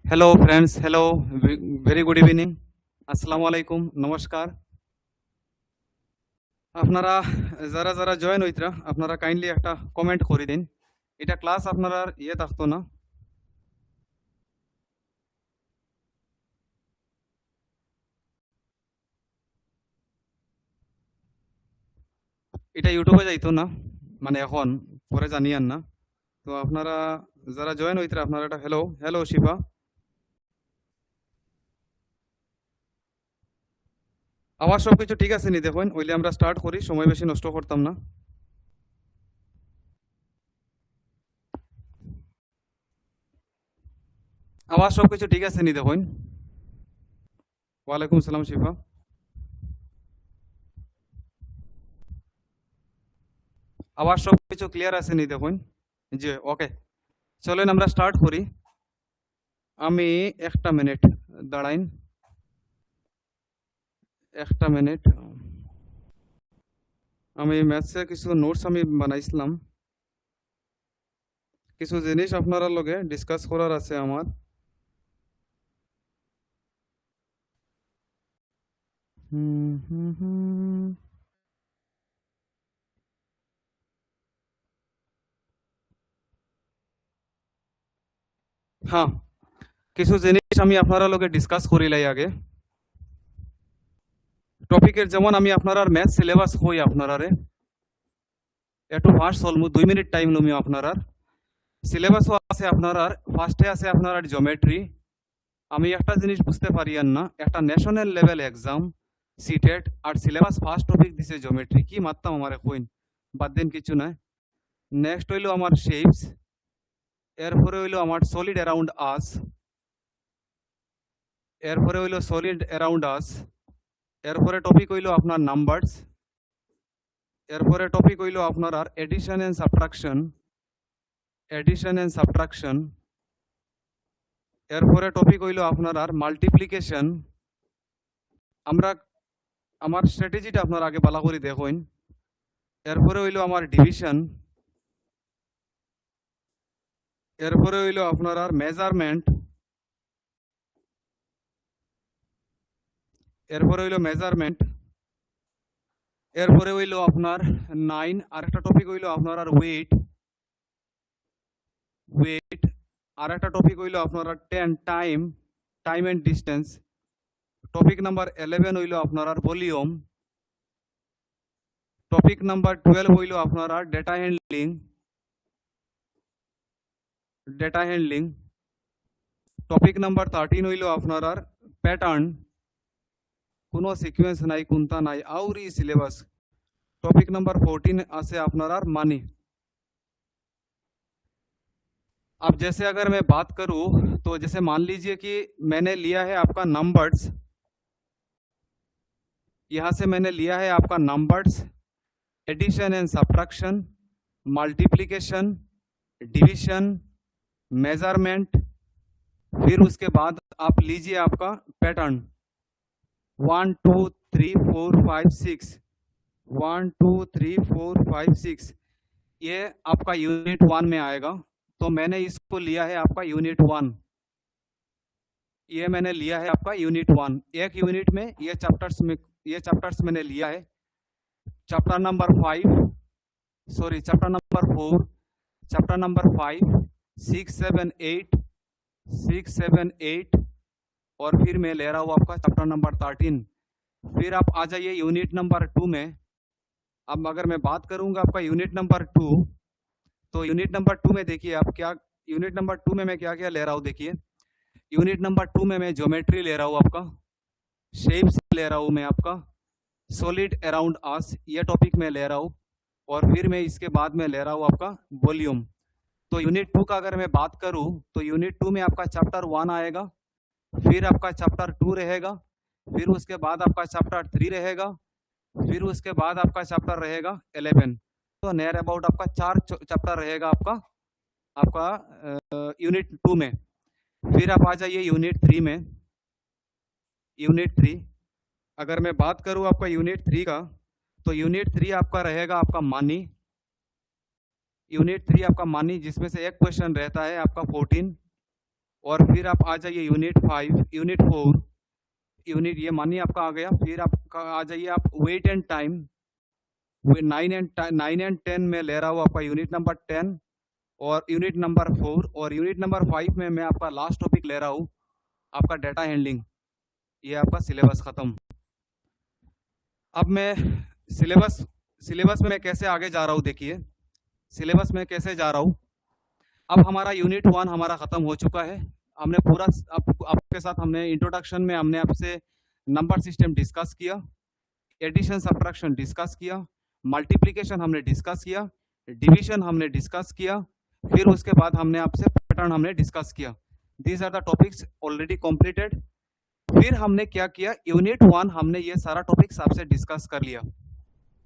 Hello friends, hello, very good evening, আসসালামু আলাইকুম, নমস্কার। আপনারা যারা যারা জয়েন হইতরা আপনারা কাইন্ডলি একটা কমেন্ট করে দিন। এটা ক্লাস আপনারা ইয়ে থাকতো না। এটা ইউটিউবে যাইতো না, মানে এখন পরে জানিয়ান না। তো আপনারা যারা জয়েন হইতরা আপনারা একটা হ্যালো হ্যালো শিফা, আবার সবকিছু ঠিক আছে নি দেখুন, ওইলে আমরা স্টার্ট করি, সময় বেশি নষ্ট করতাম না। আবার সবকিছু ঠিক আছে নি দেখুন। ওয়ালাইকুম সালাম শিফা। আবার সবকিছু ক্লিয়ার আছে নি দেখুন। জি ওকে, চলেন আমরা স্টার্ট করি। আমি একটা মিনিট দাঁড়াইন, একটা মিনিট। আমি ম্যাথসে কিছু নোটস আমি বানাইছিলাম, কিছু জিনিস আপনারা লগে ডিসকাস করার আছে আমার। হ্যাঁ, কিছু জিনিস আমি আপনারা লগে ডিসকাস করিলাই আগে। টপিকের যেমন আমি আপনার ম্যাথ সিলেবাস হই আপনারারে একটু ফার্স্ট চলমু, 2 মিনিট টাইম লমি আপনার সিলেবাসও আছে আপনার। ফার্স্টে আছে আপনার জিওমেট্রি। আমি একটা জিনিস বুঝতে পারি না, একটা ন্যাশনাল লেভেল এক্সাম সিটেট আর সিলেবাস ফার্স্ট টপিক দিছে জিওমেট্রি, কি মারতাম আমারে কইন, বাদ দিন কিছু নাই। নেক্সট হইলো আমার শেপস, এরপরে হইলো আমার সলিড অ্যারাউন্ড আস, এরপরে হইলো সলিড অ্যারাউন্ড আস, এরপরে টপিক হইলো আপনার নাম্বারস, এরপরে টপিক হইলো আপনার আর addition and subtraction, addition and subtraction, এরপরে টপিক হইলো আপনার আর মাল্টিপ্লিকেশন। আমরা আমার স্ট্র্যাটেজিটা আপনার আগে ভালো করে দেখুন। এরপরে হইলো আমার ডিভিশন, এরপরে হইলো আপনার আর মেজারমেন্ট, এরপরে হইলো মেজারমেন্ট, এরপরে হইলো আপনার 9, আর একটা টপিক হইলো আপনার আর ওয়েট, ওয়েট, আর একটা টপিক হইলো আপনার 10 time, time and distance. Topic number 11 হইলো আপনার আর ভলিউম, টপিক নাম্বার 12 হইলো আপনার আর data handling, data handling. Topic number 13 হইলো আপনার আর প্যাটার্ন, কোনো সিকোয়েন্স নাই, কোনটা নাই, আউরি সিলেবাস। टॉपिक नंबर 14 আছে আপনার আর মানি। अब जैसे अगर मैं बात करूं तो जैसे मान लीजिए कि मैंने लिया है आपका नंबर्स, यहां से मैंने लिया है आपका numbers, addition and subtraction, multiplication, division, measurement, फिर उसके बाद आप लीजिए आपका पैटर्न 1 2 3 4 5 6, 1 2 3 4 5 6, ये आपका यूनिट 1 में आएगा। तो मैंने इसको लिया है आपका यूनिट 1, ये मैंने लिया है आपका यूनिट 1। एक यूनिट में ये चैप्टर्स मैंने लिया है। Chapter number 5, sorry chapter number 4, chapter number 5, 6 7 8, 6 7 8, और फिर मैं ले रहा हूँ आपका चैप्टर नंबर 13। फिर आप आ जाइए यूनिट नंबर 2 में। अब अगर मैं बात करूंगा आपका यूनिट नंबर 2, तो यूनिट नंबर 2 में देखिए आप क्या, यूनिट नंबर 2 में मैं क्या क्या ले रहा हूँ। देखिए यूनिट नंबर 2 में मैं ज्योमेट्री ले रहा हूँ, आपका शेप्स ले रहा हूँ, मैं आपका सॉलिड अराउंड आस, ये टॉपिक मैं ले रहा हूँ, और फिर मैं इसके बाद में ले रहा हूँ आपका वॉल्यूम। तो यूनिट 2 का अगर मैं बात करूँ तो यूनिट 2 में आपका चैप्टर 1 आएगा, फिर आपका चैप्टर 2 रहेगा, फिर उसके बाद आपका चैप्टर 3 रहेगा, फिर उसके बाद आपका चैप्टर रहेगा 11। तो नियर अबाउट आपका 4 चैप्टर रहेगा आपका यूनिट 2 में। फिर आप आ जाइए यूनिट 3 में। यूनिट 3 अगर मैं बात करूं आपका यूनिट 3 का, तो यूनिट 3 आपका रहेगा आपका मानी, यूनिट 3 आपका मानी, जिसमें से एक क्वेश्चन रहता है आपका 14, और फिर आप आ जाइए यूनिट 5, यूनिट 4, यूनिट ये मानिए आपका आ गया। फिर आपका आ जाइए आप वेट एंड टाइम, 9 एंड 10 में ले रहा हूँ आपका यूनिट नंबर 10 और यूनिट नंबर 4, और यूनिट नंबर 5 में मैं आपका लास्ट टॉपिक ले रहा हूँ आपका डेटा हैंडलिंग। ये आपका सिलेबस खत्म। अब मैं सिलेबस में मैं कैसे आगे जा रहा हूँ, देखिए सिलेबस में कैसे जा रहा हूँ। अब हमारा यूनिट 1 हमारा खत्म हो चुका है। हमने पूरा आपके साथ हमने इंट्रोडक्शन में हमने आपसे नंबर सिस्टम डिस्कस किया, एडिशन सब्ट्रैक्शन डिस्कस किया, मल्टीप्लिकेशन हमने डिस्कस किया, डिवीजन हमने डिस्कस किया, फिर उसके बाद हमने आपसे पैटर्न हमने डिस्कस किया। These are the topics already completed. फिर हमने क्या किया, यूनिट 1 हमने ये सारा टॉपिक्स आपसे डिस्कस कर लिया।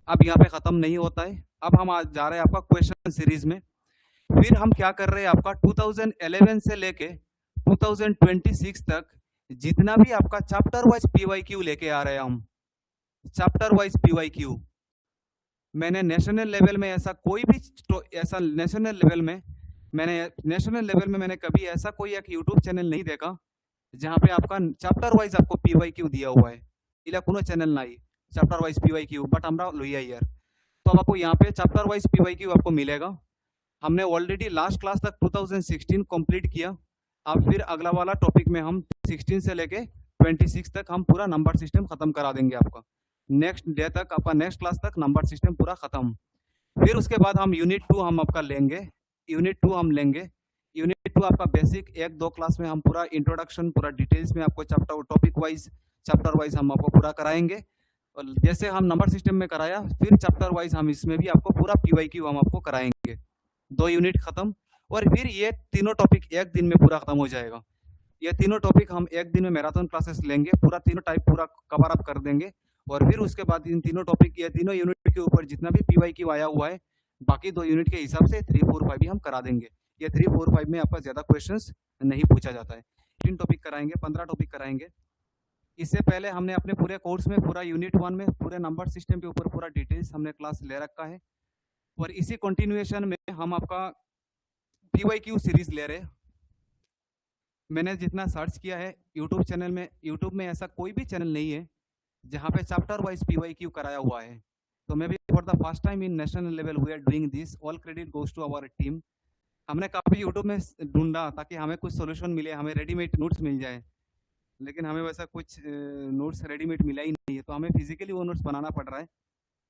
अब यहाँ पे खत्म नहीं होता है, अब हम आज जा रहे हैं आपका क्वेश्चन सीरीज में। फिर हम क्या कर रहे हैं, आपका 2011 से लेके 2026 तक जितना भी आपका चैप्टर वाइज पीवाईक्यू लेके आ रहे हैं हम, चैप्टर वाइज पीवाईक्यू। मैंने नेशनल लेवल में ऐसा कोई भी ऐसा नेशनल लेवल में मैंने कभी ऐसा कोई एक यूट्यूब चैनल नहीं देखा जहां पे आपका चैप्टर वाइज आपको पीवाईक्यू दिया हुआ है। इला कोनो चैनल नहीं चैप्टर वाइज पीवाईक्यू, बट हमरा लोइया यार। तो अब आपको यहाँ पे चैप्टर वाइज पीवाईक्यू आपको मिलेगा। हमने ऑलरेडी लास्ट क्लास तक 2016 कंप्लीट किया। अब फिर अगला वाला टॉपिक में हम 16 से लेके 26 तक हम पूरा नंबर सिस्टम खत्म करा देंगे आपका। नेक्स्ट डे तक आपका नेक्स्ट क्लास तक नंबर सिस्टम पूरा खत्म। फिर उसके बाद हम यूनिट 2 हम आपका लेंगे। यूनिट 2 हम लेंगे। यूनिट 2 आपका बेसिक 1-2 क्लास में हम पूरा इंट्रोडक्शन पूरा डिटेल्स में आपको चैप्टर वाइज हम आपको पूरा कराएंगे। और जैसे हम नंबर सिस्टम में कराया, फिर चैप्टर वाइज हम इसमें भी आपको पूरा पीवाईक्यू हम आपको कराएंगे। 2 यूनिट खत्म, और फिर ये तीनों टॉपिक एक दिन में पूरा खत्म हो जाएगा। ये तीनों टॉपिक हम एक दिन में मैराथन क्लासेस लेंगे, पूरा तीनों टाइप पूरा कवर अप कर देंगे। और फिर उसके बाद इन तीनों टॉपिक ये तीनों यूनिट के ऊपर जितना भी पीवाईक्यू आया हुआ है, बाकी 2 यूनिट के हिसाब से 3, 4, 5 भी हम करा देंगे। ये 3, 4, 5 में आपका ज्यादा क्वेश्चंस नहीं पूछा जाता है। 3 टॉपिक कराएंगे, 15 टॉपिक कराएंगे। इससे पहले हमने अपने पूरे कोर्स में पूरा यूनिट 1 में पूरे नंबर सिस्टम के ऊपर पूरा डिटेल्स हमने क्लास ले रखा है। और इसी कंटिन्यूएशन में हम आपका पीवाईक्यू सीरीज ले रहे हैं। मैंने जितना सर्च किया है यूट्यूब में ऐसा कोई भी चैनल नहीं है जहां पे चैप्टर वाइज पीवाईक्यू कराया हुआ है। तो मैं भी for the first time in national level we are doing this. All credit goes to our team. हमने काफी यूट्यूब में ढूंढा ताकि हमें कुछ सोल्यूशन मिले, हमें रेडीमेड नोट्स मिल जाए, लेकिन हमें वैसा कुछ नोट्स रेडीमेड मिला ही नहीं है। तो हमें फिजिकली वो नोट्स बनाना पड़ रहा है,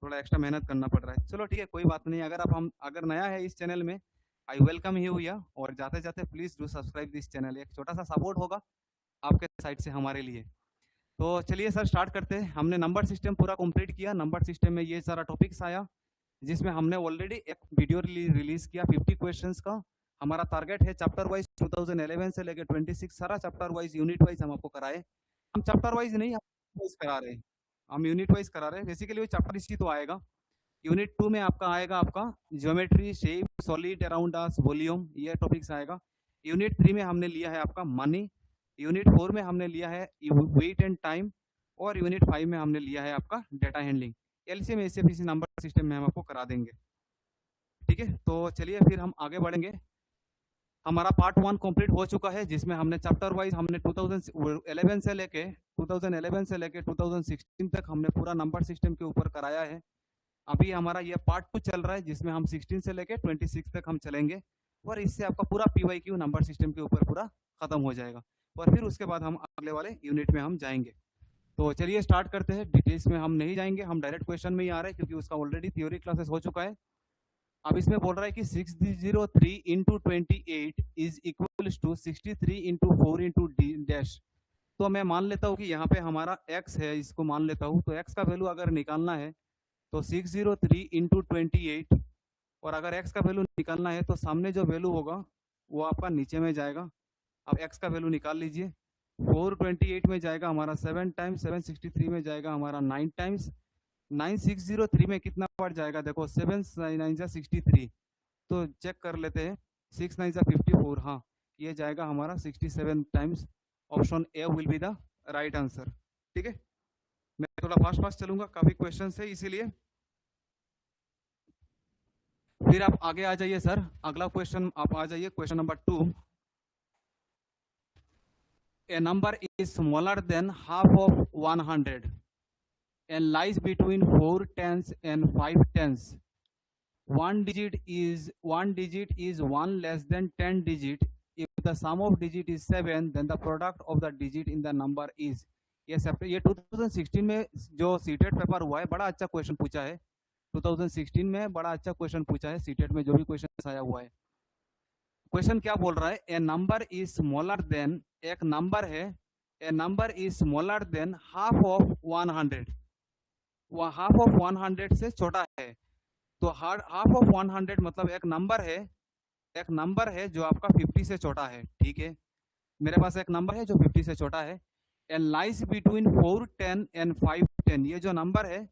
थोड़ा एक्स्ट्रा मेहनत करना पड़ रहा है। चलो ठीक है, कोई बात नहीं। अगर नया है इस चैनल में, आई वेलकम यू या, और जाते जाते please do subscribe this channel. एक छोटा सा सपोर्ट होगा आपके साइड से हमारे लिए। तो चलिए सर स्टार्ट करते हैं। हमने नंबर सिस्टम पूरा कंप्लीट किया। नंबर सिस्टम में ये सारा टॉपिक्स आया, जिसमें हमने ऑलरेडी एक वीडियो रिलीज किया 50 क्वेश्चंस का। हमारा टारगेट है चैप्टर वाइज 2011 से लेकर 26 सारा चैप्टर वाइज यूनिट वाइज हम आपको कराए। हम चैप्टर वाइज नहीं करा रहे, हम यूनिट वाइज करा रहे हैं। बेसिकली वो चैप्टर इसी तो आएगा। यूनिट 2 में आपका आएगा आपका geometry, shape, solid, around us, volume, ये टॉपिक्स आएगा। यूनिट 3 में हमने लिया है आपका मनी। यूनिट 4 में हमने लिया है वेट एंड टाइम, और यूनिट 5 में हमने लिया है आपका data handling. LCM SFC number system में हम आपको करा देंगे। ठीक है, तो चलिए फिर हम आगे बढ़ेंगे। हमारा पार्ट 1 कंप्लीट हो चुका है, जिसमें हमने चैप्टर वाइज हमने 2011 से लेके 2016 तक हमने पूरा नंबर सिस्टम के ऊपर कराया है। अभी हमारा ये पार्ट 2 चल रहा है, जिसमें हम 16 से लेके 26 तक हम चलेंगे, और इससे आपका पूरा पीवाईक्यू नंबर सिस्टम के ऊपर पूरा खत्म हो जाएगा। और फिर उसके बाद हम अगले वाले यूनिट में हम जाएंगे। तो चलिए स्टार्ट करते हैं। डिटेल्स में हम नहीं जाएंगे, हम डायरेक्ट क्वेश्चन में ही आ रहे हैं, क्योंकि उसका ऑलरेडी थ्योरी क्लासेस हो चुका है। अब इसमें बोल रहा है कि 603 into 28 is equal to 63 into 4 into D dash. तो मैं मान लेता हूँ कि यहाँ पे हमारा x है, इसको मान लेता हूँ। तो x का वैल्यू अगर निकालना है तो 603 इंटू 28, और अगर x का वैल्यू निकालना है तो सामने जो वैल्यू होगा वो आपका नीचे में जाएगा। अब x का वैल्यू निकाल लीजिए। 428 में जाएगा हमारा 7 टाइम्स, 763 में जाएगा हमारा 9 टाइम्स, 9603 में कितना बढ़ जाएगा, देखो 7 9 63। तो चेक कर लेते हैं, 6 9 54, हाँ ये जाएगा हमारा 67 times. Option A will be the right answer. ठीक है, मैं थोड़ा फास्ट चलूंगा, काफी क्वेश्चन है इसीलिए। फिर आप आगे आ जाइए सर, अगला क्वेश्चन आप आ जाइए, question number 2। A number is smaller than half of 100 and lies between 4 tens and 5 tens. One digit is 1 less than 10 digit. If the sum of digit is 7, then the product of the digit in the number is. ये 2016 में जो CTET paper हुआ है, बड़ा अच्छा question पूछा है. 2016 में बड़ा अच्छा क्वेश्चन पूछा है सीटेट में, जो भी क्वेश्चन आया हुआ है. क्वेश्चन क्या बोल रहा है? A number is smaller than, एक नंबर है, a number is smaller than half of 100. वह हाफ ऑफ 100 से छोटा है. तो हाफ ऑफ 100 मतलब एक नंबर है जो आपका 50 से छोटा है. ठीक है, मेरे पास एक नंबर है जो 50 से छोटा है. And lies between 4 10 and 5 10. ये जो नंबर है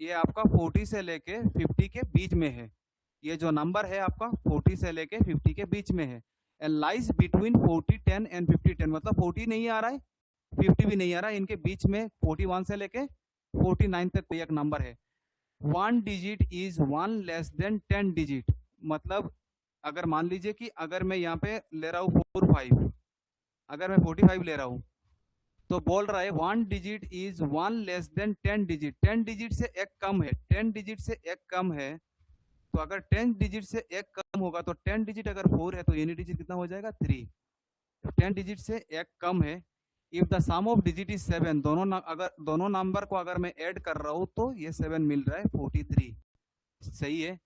ये आपका 40 से लेके 50 के बीच में है. ये जो नंबर है आपका 40 से लेके 50 के बीच में है. एंड लाइज बिटवीन 40 10 एंड 50 10 मतलब 40 नहीं आ रहा है, 50 भी नहीं आ रहा है, इनके बीच में 41 से लेके 49 तक कोई एक नंबर है. 1 digit is 1 less than 10 digit. मतलब अगर मान लीजिए कि अगर मैं यहाँ पे ले रहा हूँ 45, अगर मैं 45 ले रहा हूँ, तो बोल रहा है 1 digit is 1 less than 10 digit. 10 digit से एक कम है, 10 डिजिट से एक कम है. तो अगर 10 डिजिट से एक कम होगा तो 10 डिजिट अगर 4 है तो यूनिट डिजिट कितना हो जाएगा? 3. 10 डिजिट से एक कम है. If the sum of digit is 7, दोनों नंबर को अगर मैं ऐड कर रहा हूँ तो ये 7 मिल रहा है, 43. सही है.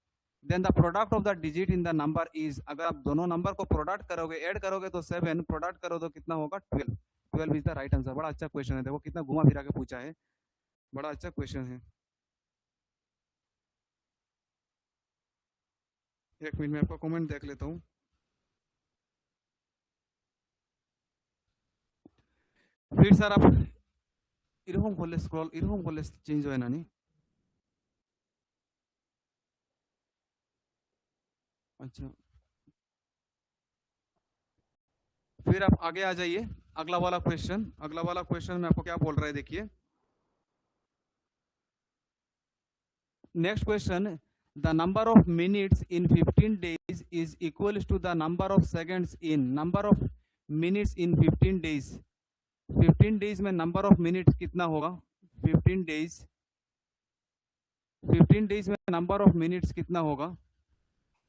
Then the product of the digit in the number is, अगर आप दोनों नंबर को प्रोडक्ट करोगे, ऐड करोगे तो 7, प्रोडक्ट करो तो कितना होगा? 12. 12 इज द राइट आंसर. बड़ा अच्छा क्वेश्चन है, देखो कितना घुमा फिरा के पूछा है, बड़ा अच्छा क्वेश्चन है. एक मिनट में आपका कमेंट देख लेता हूँ. फिर सर आप इरहोम खोले, स्क्रॉल इरहोम खोले चेंज हो ना नहीं. अच्छा, फिर आप आगे आ जाइए. अगला वाला क्वेश्चन में आपको क्या बोल रहा है, देखिए. Next question, the number of minutes in 15 days is equal to the number of seconds in, number of minutes in 15 days. 15 days में नंबर ऑफ मिनट्स कितना होगा? 15 days में नंबर ऑफ मिनट्स कितना होगा?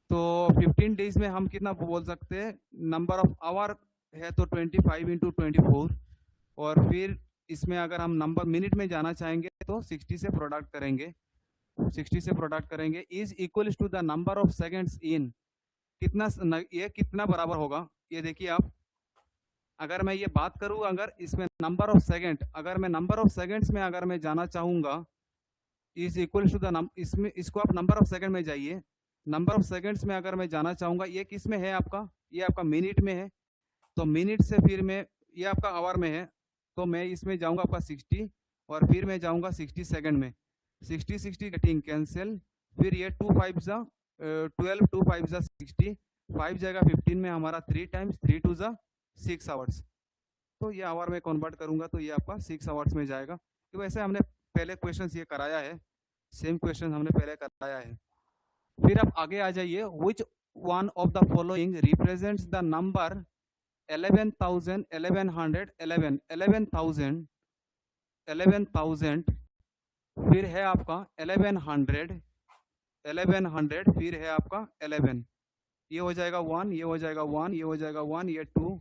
तो 15 days में हम कितना बोल सकते हैं? नंबर ऑफ आवर है तो 25 इंटू 24, और फिर इसमें अगर हम नंबर मिनट में जाना चाहेंगे तो 60 से प्रोडक्ट करेंगे, 60 से प्रोडक्ट करेंगे. Is equal to the number of seconds in, कितना ये कितना बराबर होगा? ये देखिए आप, अगर मैं ये बात करूँ, अगर इसमें नंबर ऑफ सेकेंड, अगर मैं नंबर ऑफ सेकेंड्स में अगर मैं जाना चाहूँगा, इज इक्वल टू द इसमें, इसको आप नंबर ऑफ सेकेंड में जाइए. नंबर ऑफ सेकेंड्स में अगर मैं जाना चाहूँगा, ये किस में है आपका? ये आपका मिनट में है. तो मिनट से फिर मैं, ये आपका आवर में है, तो मैं इसमें जाऊँगा आपका 60, और फिर मैं जाऊँगा 60 सेकेंड में. 60 गेटिंग कैंसिल. फिर ये 2 5 जा 12, 2 5 जा 60, 5 जाएगा 15 में हमारा 3 टाइम्स 3 2 जा 6 आवर्स. तो ये आवर में कन्वर्ट करूंगा तो ये आपका 6 आवर्स में जाएगा. तो वैसे हमने पहले क्वेश्चन ये कराया है, सेम क्वेश्चन हमने पहले कराया है. फिर आप आगे आ जाइए. Which one of the following represents the number 11,000 1100 11 11,000 11,000, फिर है आपका 1100 1100, फिर है आपका 11. ये हो जाएगा 1, ये हो जाएगा 1, ये हो जाएगा 1, ये 2,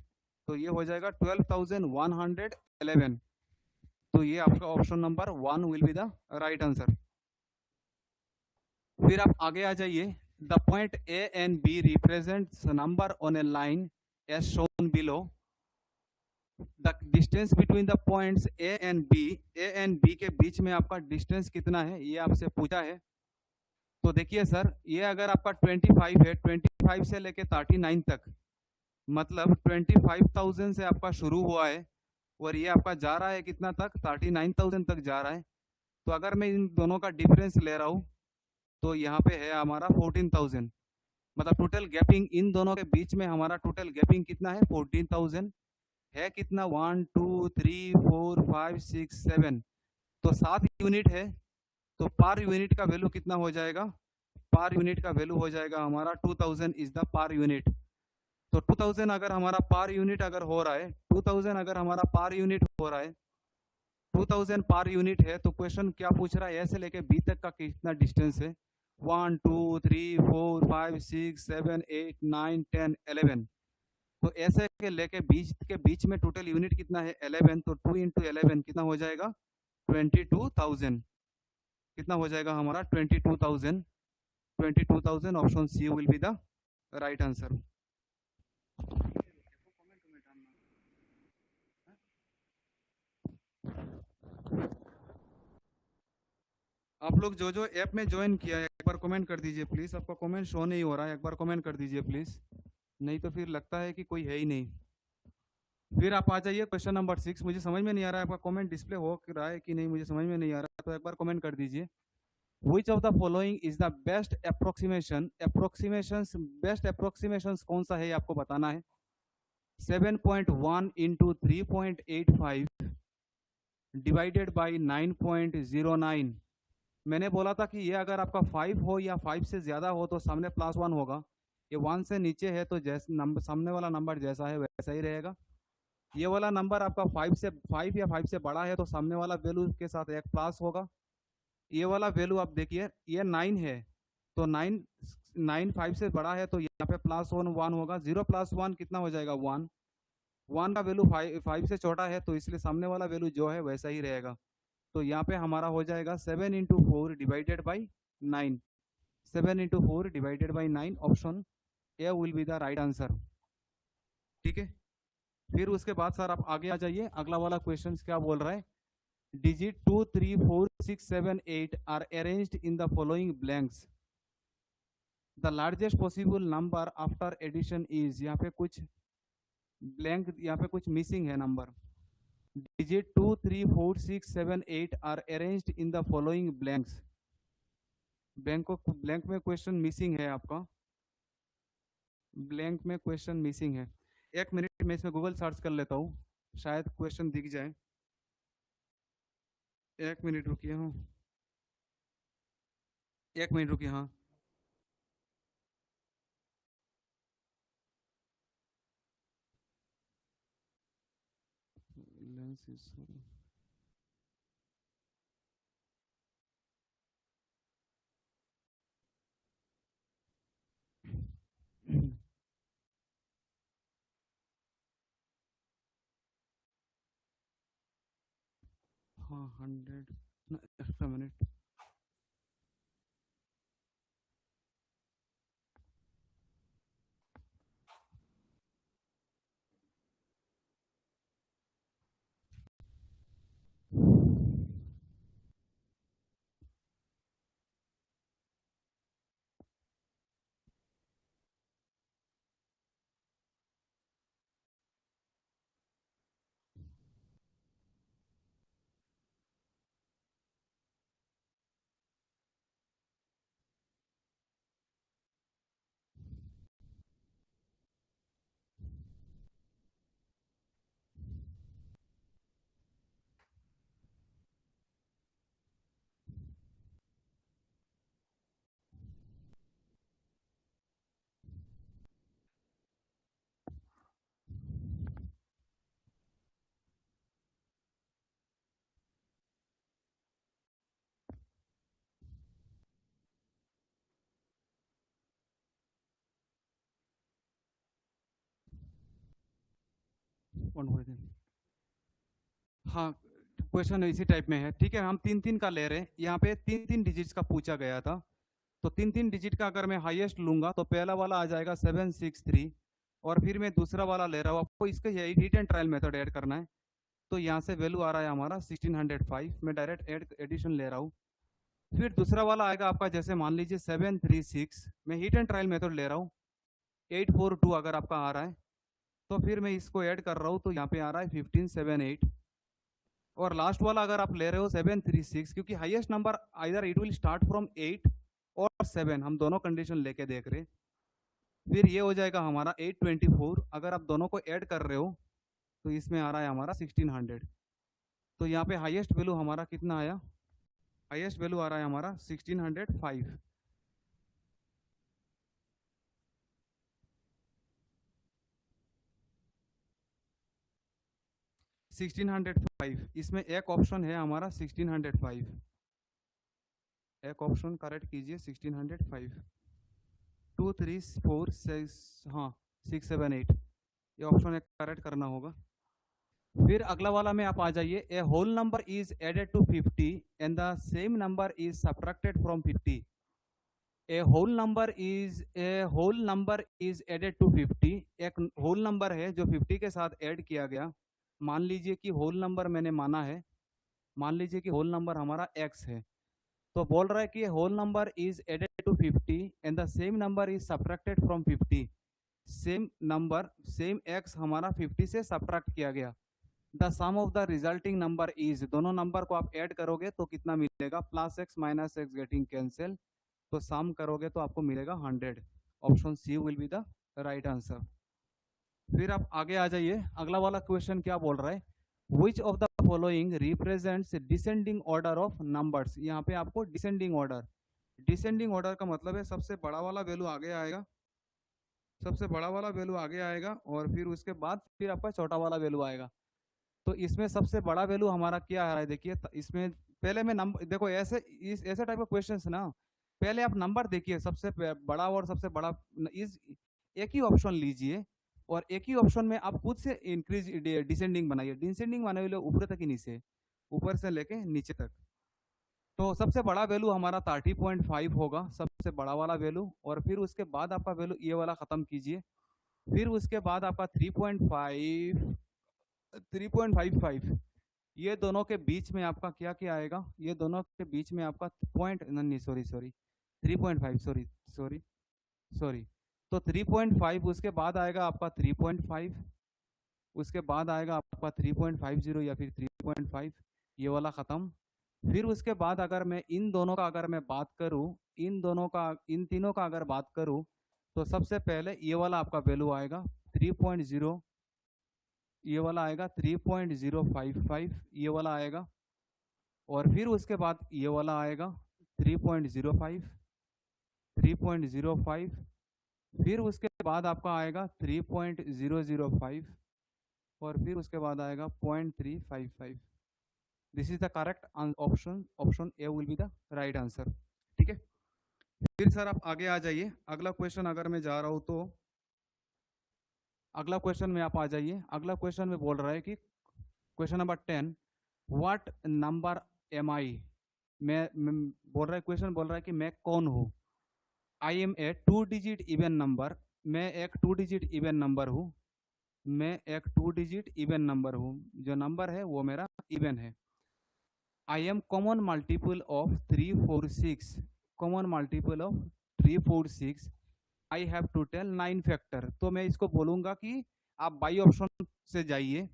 तो ये हो जाएगा 12,111. तो ये आपका option number 1 will be the right answer. फिर आप आगे आ जाइए. The point A and B represents number on a line as shown below. The distance between the points A and B के बीच में आपका डिस्टेंस कितना है, ये आपसे पूछा है. तो देखिए सर, ये अगर आपका 25 है, 25 से लेके 39 तक, मतलब 25,000 से आपका शुरू हुआ है, और ये आपका जा रहा है कितना तक? 39,000 तक जा रहा है. तो अगर मैं इन दोनों का डिफरेंस ले रहा हूँ तो यहाँ पे है हमारा 14,000. मतलब टोटल गैपिंग इन दोनों के बीच में हमारा टोटल गैपिंग कितना है? 14,000 है. कितना? 1 2 3 4 5 6 7, तो 7 यूनिट है. तो पर यूनिट का वैल्यू कितना हो जाएगा? पर यूनिट का वैल्यू हो जाएगा हमारा 2000 इज द पर यूनिट. तो 2000 अगर हमारा पर यूनिट अगर हो रहा है, 2000 अगर हमारा पर यूनिट हो रहा है, 2000 पर यूनिट है, तो क्वेश्चन क्या पूछ रहा है, ए से लेके बी तक का कितना डिस्टेंस है, 1 2 3 4 5 6 7 8 9 10 11। तो ऐसे के लेके बीच में टोटल यूनिट कितना है 11, तो 2 इंटू 11 कितना हो जाएगा 22,000। कितना हो जाएगा हमारा 22,000। 22,000 option C will be the right answer. आप लोग जो जो ऐप में ज्वाइन किया है एक बार कमेंट कर दीजिए प्लीज। आपका कमेंट शो नहीं हो रहा है, एक बार कमेंट कर दीजिए प्लीज, नहीं तो फिर लगता है कि कोई है ही नहीं। फिर आप आ जाइए क्वेश्चन नंबर 6। मुझे समझ में नहीं आ रहा है आपका कमेंट डिस्प्ले हो रहा है कि नहीं, मुझे समझ में नहीं आ रहा है, तो एक बार कमेंट कर दीजिए। विच of the following is the best approximation, best approximation कौन सा है आपको बताना है। 7.1 इंटू 3.85 डिवाइडेड बाई 9.09। मैंने बोला था कि ये अगर आपका 5 हो या 5 से ज़्यादा हो तो सामने +1 होगा। ये 1 से नीचे है तो जैसे नंबर सामने वाला नंबर जैसा है वैसा ही रहेगा। ये वाला नंबर आपका 5 या 5 से बड़ा है तो सामने वाला वैल्यू के साथ एक प्लस होगा। ये वाला वैल्यू आप देखिए, ये 9 है तो 9 5 से बड़ा है तो यहाँ पे +1 होगा। 0 + 1 कितना हो जाएगा 1। 1 का वैल्यू 5 से छोटा है तो इसलिए सामने वाला वैल्यू जो है वैसा ही रहेगा। तो यहाँ पे हमारा हो जाएगा 7 into 4 divided by 9। 7 into 4 divided by 9 option A will be the right answer. ठीक है, फिर उसके बाद सर आप आगे आ जाइए। अगला वाला क्वेश्चन क्या बोल रहा है, digit 2 3 4 6 7 8 are arranged in the following blanks, the largest possible number after addition is. यहाँ पे कुछ ब्लैंक, यहाँ पे कुछ मिसिंग है number. Digit 2 3 4 6 7 8 are arranged in the following blanks. Blank में क्वेश्चन मिसिंग है आपका, ब्लैंक में क्वेश्चन मिसिंग है। एक मिनट में इसमें गूगल सर्च कर लेता हूँ, शायद क्वेश्चन दिख जाए। एक मिनट रुकिए, हाँ एक मिनट रुकिए, हाँ लेंस इज हाँ 100 एक्स्ट्रा मिनट। हाँ क्वेश्चन इसी टाइप में है, ठीक है। हम 3 3 का ले रहे हैं, यहाँ पे 3 3 डिजिट्स का पूछा गया था। तो 3 3 डिजिट का अगर मैं हाईएस्ट लूंगा तो पहला वाला आ जाएगा 763, और फिर मैं दूसरा वाला ले रहा हूँ। आपको इसका hit and trial method add करना है। तो यहाँ से वैल्यू आ रहा है हमारा 1605, मैं डायरेक्ट एडिशन ले रहा हूँ। फिर दूसरा वाला आएगा आपका, जैसे मान लीजिए 736, मैं हिट एंड ट्रायल मेथड ले रहा हूँ। 842 अगर आपका आ रहा है तो फिर मैं इसको ऐड कर रहा हूँ, तो यहाँ पे आ रहा है 1578। और लास्ट वाला अगर आप ले रहे हो 736, क्योंकि highest number either it will start from 8 और 7, हम दोनों कंडीशन लेके देख रहे हैं। फिर ये हो जाएगा हमारा 824। अगर आप दोनों को ऐड कर रहे हो तो इसमें आ रहा है हमारा 1600। तो यहाँ पे हाईएस्ट वैल्यू हमारा कितना आया, हाईएस्ट वैल्यू आ रहा है हमारा 1605। 1605, इसमें एक ऑप्शन है हमारा 1605, एक ऑप्शन करेक्ट कीजिए 1605, 2 3 4 6, हाँ 6 7 8, ये ऑप्शन एक करेक्ट करना होगा। फिर अगला वाला में आप आ जाइए, a whole number is added to 50 and the same number is subtracted from 50। A whole number is added to 50, एक होल नंबर है जो 50 के साथ ऐड किया गया। मान लीजिए कि होल नंबर मैंने माना है, मान लीजिए कि होल नंबर हमारा x है, तो बोल रहा है कि whole number is added to 50 and the same number is subtracted from 50। Same number, same x हमारा 50 से सब्ट्रैक्ट किया गया। The sum of the resulting number is, दोनों नंबर को आप ऐड करोगे तो कितना मिलेगा, plus X minus X getting cancel, तो सम करोगे तो आपको मिलेगा 100। Option C will be the right answer. फिर आप आगे आ जाइए, अगला वाला क्वेश्चन क्या बोल रहा है, which of the following represents descending order of numbers. यहाँ पे आपको डिसेंडिंग ऑर्डर का मतलब है सबसे बड़ा वाला वैल्यू आगे आएगा, सबसे बड़ा वाला वैल्यू आगे आएगा और फिर उसके बाद फिर आपका छोटा वाला वैल्यू आएगा। तो इसमें सबसे बड़ा वैल्यू हमारा क्या आ रहा है, देखिए इसमें पहले में नंबर देखो, ऐसे टाइप का क्वेश्चन ना, पहले आप नंबर देखिए सबसे बड़ा और सबसे बड़ा, इस एक ही ऑप्शन लीजिए और एक ही ऑप्शन में आप खुद से इंक्रीज डिसेंडिंग बनाइए, डिसेंडिंग बनाइए ऊपर तक ही नीचे, ऊपर से लेके नीचे तक। तो सबसे बड़ा वैल्यू हमारा 30.5 होगा, सबसे बड़ा वाला वैल्यू, और फिर उसके बाद आपका वैल्यू ये वाला खत्म कीजिए, फिर उसके बाद आपका 3.55, ये दोनों के बीच में आपका क्या क्या आएगा, ये दोनों के बीच में आपका पॉइंट, नहीं सॉरी 3.5, सॉरी, तो 3.5, उसके बाद आएगा आपका 3.5, उसके बाद आएगा आपका 3.50 या फिर 3.5, ये वाला खत्म। फिर उसके बाद अगर मैं इन दोनों का अगर मैं बात करूं, इन तीनों का अगर बात करूं, तो सबसे पहले ये वाला आपका वैल्यू आएगा 3.0, ये वाला आएगा 3.055, ये वाला आएगा, और फिर उसके बाद ये वाला आएगा 3.05, फिर उसके बाद आपका आएगा 3.005, और फिर उसके बाद आएगा 0.355। This is the correct option, option A will be the right answer. ठीक है, फिर सर आप आगे आ जाइए, अगला क्वेश्चन अगर मैं जा रहा हूं तो अगला क्वेश्चन में आप आ जाइए, अगला क्वेश्चन में बोल रहा है कि question number 10, what number am I, मैं बोल रहा है, क्वेश्चन बोल रहा है कि मैं कौन हूँ, I am a 2 digit even number, मैं एक 2 डिजिट इवन नंबर हूँ, मैं एक 2 डिजिट इवन नंबर हूँ, जो नंबर है वो मेरा इवन है। I am common multiple of 3 4 6, common multiple of 3 4 6, I have to tell 9 factor. तो मैं इसको बोलूंगा कि आप बाई ऑप्शन से जाइए,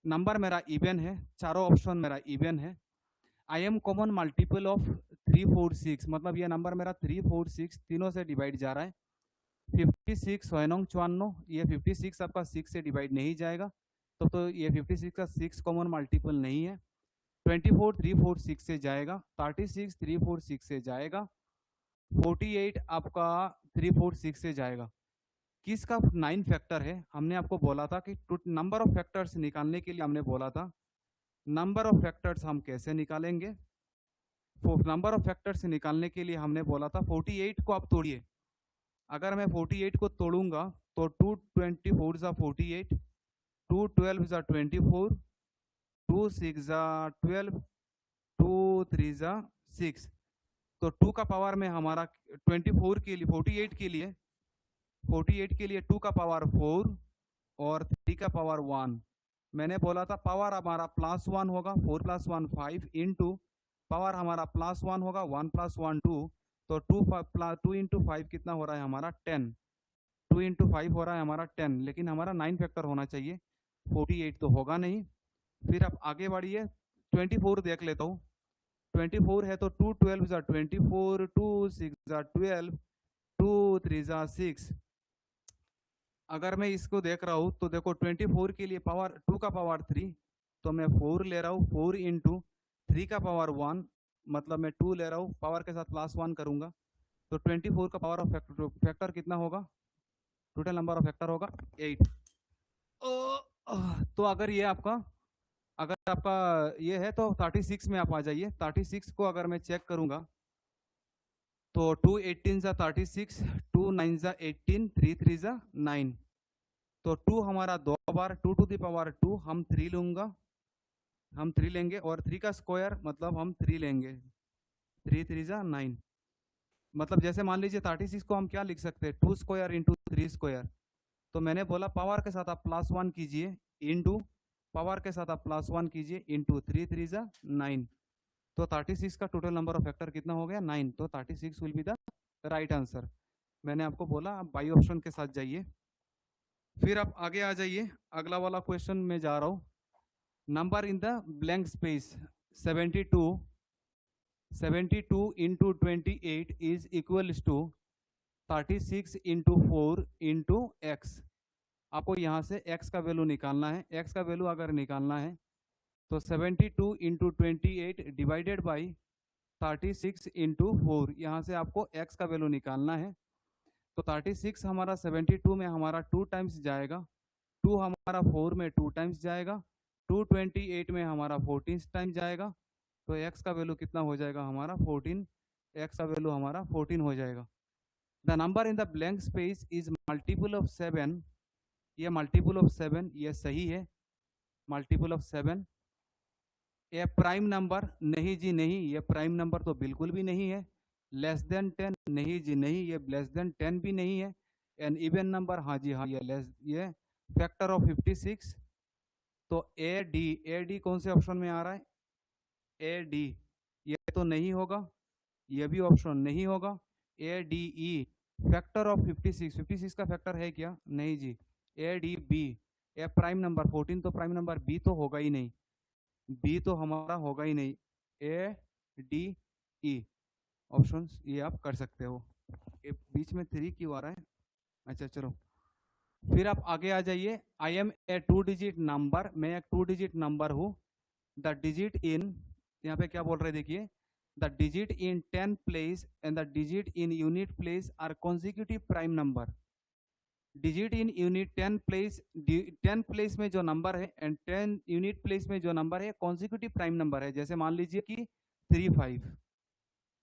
नंबर मेरा इवन है, चारों ऑप्शन मेरा इवन है। I am common multiple of 3 4 6, मतलब ये नंबर मेरा 3 4 6 तीनों से डिवाइड जा रहा है। 56 9 54, ये 56 आपका 6 से डिवाइड नहीं जाएगा, तो ये 56 का 6 कॉमन मल्टीपल नहीं है। 24 3 4 6 से जाएगा, 36 3 4 6 से जाएगा, 48 आपका 3 4 6 से जाएगा। किसका 9 फैक्टर है, हमने आपको बोला था कि नंबर ऑफ फैक्टर्स निकालने के लिए हमने बोला था, नंबर ऑफ फैक्टर्स हम कैसे निकालेंगे, नंबर ऑफ फैक्टर्स निकालने के लिए हमने बोला था 48 को आप तोड़िए, अगर मैं 48 को तोड़ूंगा तो 2 24 जा 48, 2 12 जा 24, 2 6 जा 12, 2 3 जा 6, तो 2 का पावर में हमारा 24 के लिए 48 के लिए 2 का पावर 4 और 3 का पावर 1, मैंने बोला था पावर हमारा +1 होगा, 4 + 1 5 इंटू पावर हमारा +1 होगा, 1 + 1 2, तो 2 इंटू 5 कितना हो रहा है हमारा 10, 2 इंटू 5 हो रहा है हमारा 10, लेकिन हमारा 9 फैक्टर होना चाहिए, 48 तो होगा नहीं। फिर आप आगे बढ़िए, 24 देख लेता हूँ, 24 है तो 2 12 जा 24, 2 6 जा 12, 2 3 जा 6, अगर मैं इसको देख रहा हूँ तो देखो 24 के लिए पावर 2 का पावर 3, तो मैं 4 ले रहा हूँ, 4 इंटू 3 का पावर 1, मतलब मैं 2 ले रहा हूँ, पावर के साथ +1 करूंगा, तो 24 का पावर ऑफ फैक्टर कितना होगा, टोटल नंबर ऑफ फैक्टर होगा 8। तो अगर ये आपका अगर आपका ये है तो 36 में आप आ जाइए। 36 को अगर मैं चेक करूंगा तो 2 18 जा 36, 2 9 जा 18, 3 3 जा 9, तो 2 हमारा 2 बार, 2 टू द पावर 2 हम 3 लूंगा, हम 3 लेंगे, और 3 का स्क्वायर मतलब हम 3 लेंगे, 3 3 जा 9। मतलब जैसे मान लीजिए 36 को हम क्या लिख सकते हैं, 2 स्क्वायर इंटू 3 स्क्वायर। तो मैंने बोला पावर के साथ आप +1 कीजिए, इंटू पावर के साथ आप +1 कीजिए, इंटू 3 3 जा 9। तो 36 का टोटल नंबर ऑफ फैक्टर कितना हो गया, 9। तो 36 will be the right answer. मैंने आपको बोला आप बाई ऑप्शन के साथ जाइए। फिर आप आगे आ जाइए, अगला वाला क्वेश्चन में जा रहा हूँ। Number in the blank space 72 into 28 is equals to 36 into 4 into X. आपको यहाँ से x का वैल्यू निकालना है। x का वैल्यू अगर निकालना है तो 72 इंटू 28 डिवाइडेड बाई 36 इंटू 4, यहाँ से आपको x का वैल्यू निकालना है। तो 36 हमारा 72 में हमारा 2 टाइम्स जाएगा, 2 हमारा 4 में 2 टाइम्स जाएगा, 2 28 में हमारा 14 टाइम्स जाएगा। तो x का वैल्यू कितना हो जाएगा हमारा 14, x का वैल्यू हमारा 14 हो जाएगा। The number in the blank space is multiple of 7, ये मल्टीपल ऑफ 7, ये सही है, मल्टीपल ऑफ 7। ये प्राइम नंबर, नहीं जी नहीं, ये प्राइम नंबर तो बिल्कुल भी नहीं है। लेस देन 10, नहीं जी नहीं, ये लेस देन 10 भी नहीं है। एन इवन नंबर, हाँ जी हाँ, ये फैक्टर ऑफ 56। तो ए डी कौन से ऑप्शन में आ रहा है, ए डी, ये तो नहीं होगा, ये भी ऑप्शन नहीं होगा। A D E factor of 56 का फैक्टर है क्या, नहीं जी। A D B, a prime number 14, तो प्राइम नंबर बी तो होगा ही नहीं, बी तो हमारा होगा ही नहीं। ए डी ई ऑप्शन ये आप कर सकते हो। ये बीच में 3 क्यों आ रहा है, अच्छा चलो। फिर आप आगे आ जाइए। I am a 2 digit number, मैं एक 2 डिजिट नंबर हूँ। द डिजिट इन, यहाँ पे क्या बोल रहे हैं देखिए, the digit in 10 place and the digit in unit place are consecutive prime number. Digit in unit 10 place, 10 place में जो नंबर है एंड 10 यूनिट प्लेस में जो नंबर है कॉन्जिक्यूटिव प्राइम नंबर है। जैसे मान लीजिए कि 3 5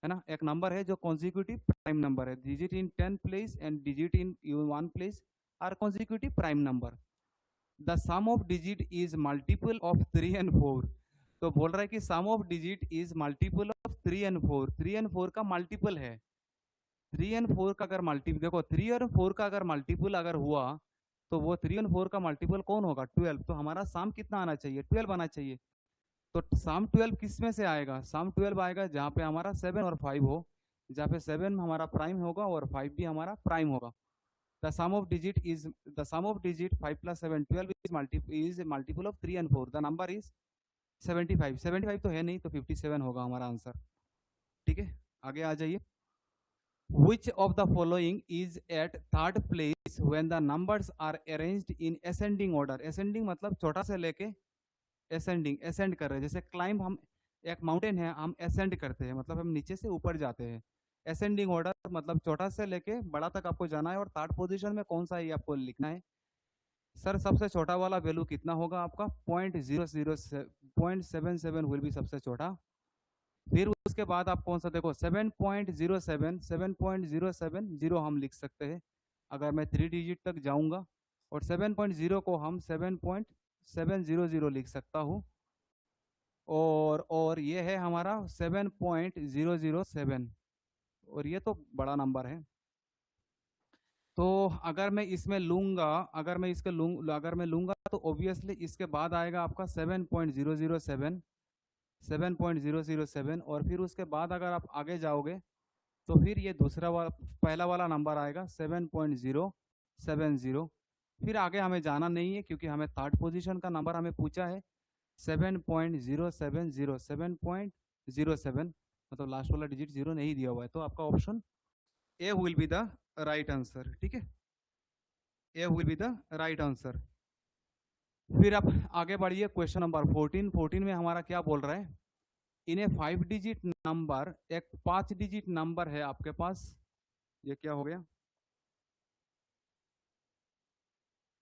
है ना, एक नंबर है जो कॉन्जिक्यूटिव प्राइम नंबर है। Digit in 10 place and digit in 1 place are consecutive prime number. The sum of digit is multiple of 3 and 4। तो बोल रहा है कि sum of digit is multiple of 3 and 4, 3 and 4 का multiple है। 3 and 4 का अगर मल्टीपल, देखो 3 और 4 का अगर मल्टीपल अगर हुआ तो वो 3 और 4 का मल्टीपल कौन होगा, 12। तो हमारा सम कितना आना चाहिए, 12 आना चाहिए। तो सम 12 किस में से आएगा, सम 12 आएगा जहाँ पे हमारा 7 और 5 हो, जहाँ पे 7 हमारा प्राइम होगा और 5 भी हमारा प्राइम होगा। The sum of digit is, the sum of digit 5 + 7 12 is multiple of 3 and 4। The number is 75। 75 तो है नहीं, तो 57 होगा हमारा आंसर। ठीक है, आगे आ जाइए। Which of the following is at third place when the numbers are arranged in ascending order? ascending मतलब छोटा से लेके ascending, ascend कर रहे हैं। जैसे climb, हम एक माउंटेन है, हम ascend करते हैं, मतलब हम नीचे से ऊपर जाते हैं। ascending order मतलब छोटा से लेके बड़ा तक आपको जाना है, और थर्ड पोजीशन में कौन सा है ये आपको लिखना है। सर सबसे छोटा वाला वैल्यू कितना होगा आपका, 0.77 विल बी सबसे छोटा। फिर उसके बाद आप कौन सा देखो, 7.07, 7.070 हम लिख सकते हैं अगर मैं 3 डिजिट तक जाऊंगा, और 7.0 को हम 7.700 लिख सकता हूँ, और ये है हमारा 7.007, और ये तो बड़ा नंबर है। तो अगर मैं इसमें लूंगा, अगर मैं लूंगा तो ऑब्वियसली इसके बाद आएगा आपका 7.007, 7.007, और फिर उसके बाद अगर आप आगे जाओगे तो फिर ये दूसरा वाला, पहला वाला नंबर आएगा 7.070। फिर आगे हमें जाना नहीं है क्योंकि हमें थर्ड पोजीशन का नंबर हमें पूछा है 7.070, 7.07, मतलब लास्ट वाला डिजिट 0 नहीं दिया हुआ है। तो आपका option A will be the right answer. ठीक है, A will be the right answer. फिर आप आगे बढ़िए, क्वेश्चन नंबर 14। 14 में हमारा क्या बोल रहा है, इन ए 5 डिजिट नंबर, एक 5 डिजिट नंबर है आपके पास, ये क्या हो गया,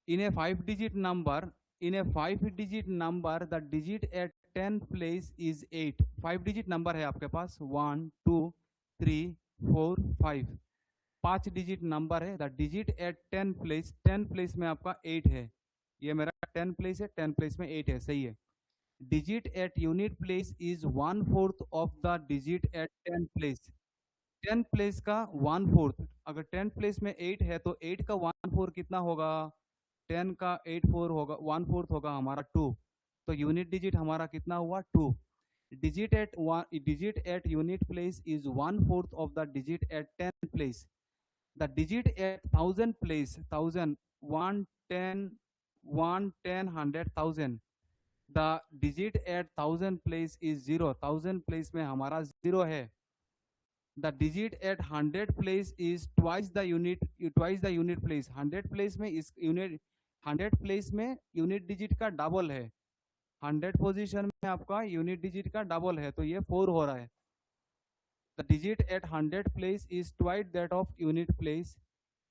in a 5 digit number in a 5-digit number the digit at 10 place is 8। 5-digit number है आपके पास, 1 2 3 4 5, 5 डिजिट नंबर है। The digit at 10 place, 10 place में आपका 8 है। ये मेरा 10 प्लेस है, 10 प्लेस में 8 है, सही है। Digit at unit place is 1/4 of the digit at 10 place. 10 place का 1/4, अगर 10 प्लेस में 8 है तो 8 का 1/4 कितना होगा? 10 का 8/4 होगा, 1/4 होगा हमारा 2। तो यूनिट डिजिट हमारा कितना हुआ? 2। Digit at unit place is 1/4 of the digit at 10 place. The digit at 1000 place, 1000, 1 10 1 10 100 1000। The digit at 1000 place is 0। 1000 place में हमारा 0 है। The digit at 100 place is twice the unit place. 100 place में इस unit 100 place में unit digit का double है। 100 position में आपका यूनिट डिजिट का डबल है, तो ये 4 हो रहा है। The digit at 100 place is twice that of unit place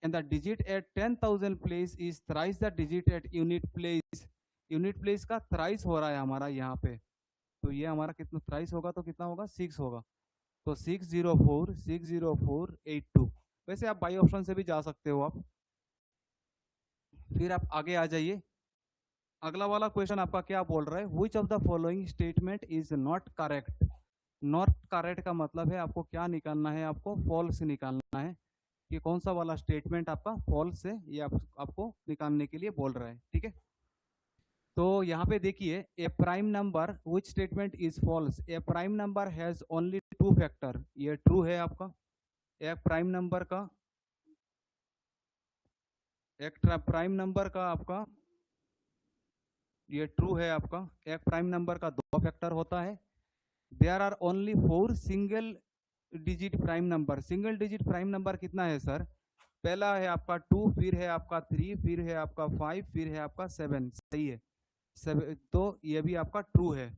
and the digit at 10,000 place is thrice the digit at unit place. Unit place का थ्राइस हो रहा है हमारा यहाँ पे, तो ये हमारा कितना थ्राइस होगा, तो कितना होगा? 6 होगा। तो 604 वैसे आप बाई ऑप्शन से भी जा सकते हो आप। फिर आप आगे आ जाइए। अगला वाला क्वेश्चन आपका क्या बोल रहा है? Which of the following statement is not correct. Not correct का मतलब है आपको क्या निकालना है? आपको फॉल्स निकालना है कि कौन सा वाला स्टेटमेंट आपका फॉल्स है, ये आपको निकालने के लिए बोल रहा है, ठीक है। तो यहाँ पे देखिए, a prime number which statement is false. A prime number has only 2 factor, ये ट्रू है आपका। एक प्राइम नंबर का आपका ये ट्रू है आपका। एक प्राइम नंबर का 2 फैक्टर होता है। There are only 4 single digit prime number. Single digit prime number कितना है सर? पहला है आपका 2, फिर है आपका 3, फिर है आपका 5, फिर है आपका 7, सही है। तो ये भी आपका ट्रू है,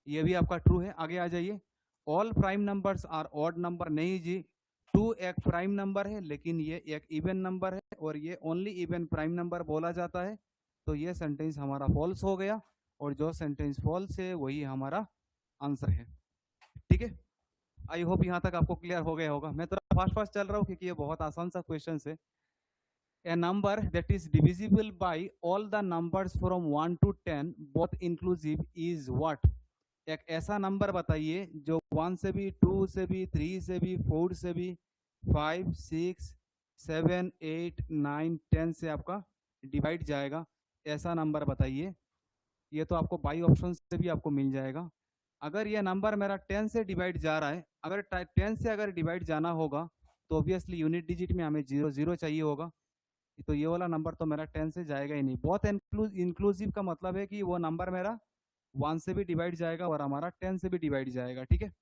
ये भी आपका ट्रू है। आगे आ जाइए। All prime numbers are odd number. नहीं जी, 2 एक प्राइम नंबर है, लेकिन ये एक इवन नंबर है और ये ओनली इवन प्राइम नंबर बोला जाता है। तो ये सेंटेंस हमारा फॉल्स हो गया, और जो सेंटेंस फॉल्स है वही हमारा आंसर है, ठीक है। आई होप यहाँ तक आपको क्लियर हो गया होगा। मैं थोड़ा फास्ट फास्ट चल रहा हूँ क्योंकि ये बहुत आसान सा क्वेश्चन है। A number that is divisible by all the numbers from 1 to 10 both inclusive is what? एक ऐसा नंबर बताइए जो 1 से भी, 2 से भी, 3 से भी, 4 से भी, 5 6 7 8 9 10 से आपका डिवाइड जाएगा। ऐसा नंबर बताइए। ये तो आपको बाई ऑप्शन से भी आपको मिल जाएगा। अगर ये नंबर मेरा 10 से डिवाइड जा रहा है, अगर 10 से अगर डिवाइड जाना होगा तो ऑब्वियसली यूनिट डिजिट में हमें 0 0 चाहिए होगा। तो ये वाला नंबर तो मेरा 10 से जाएगा ही नहीं। बहुत इंक्लूसिव का मतलब है कि वो नंबर मेरा 1 से भी डिवाइड जाएगा और हमारा 10 से भी डिवाइड जाएगा, ठीक है।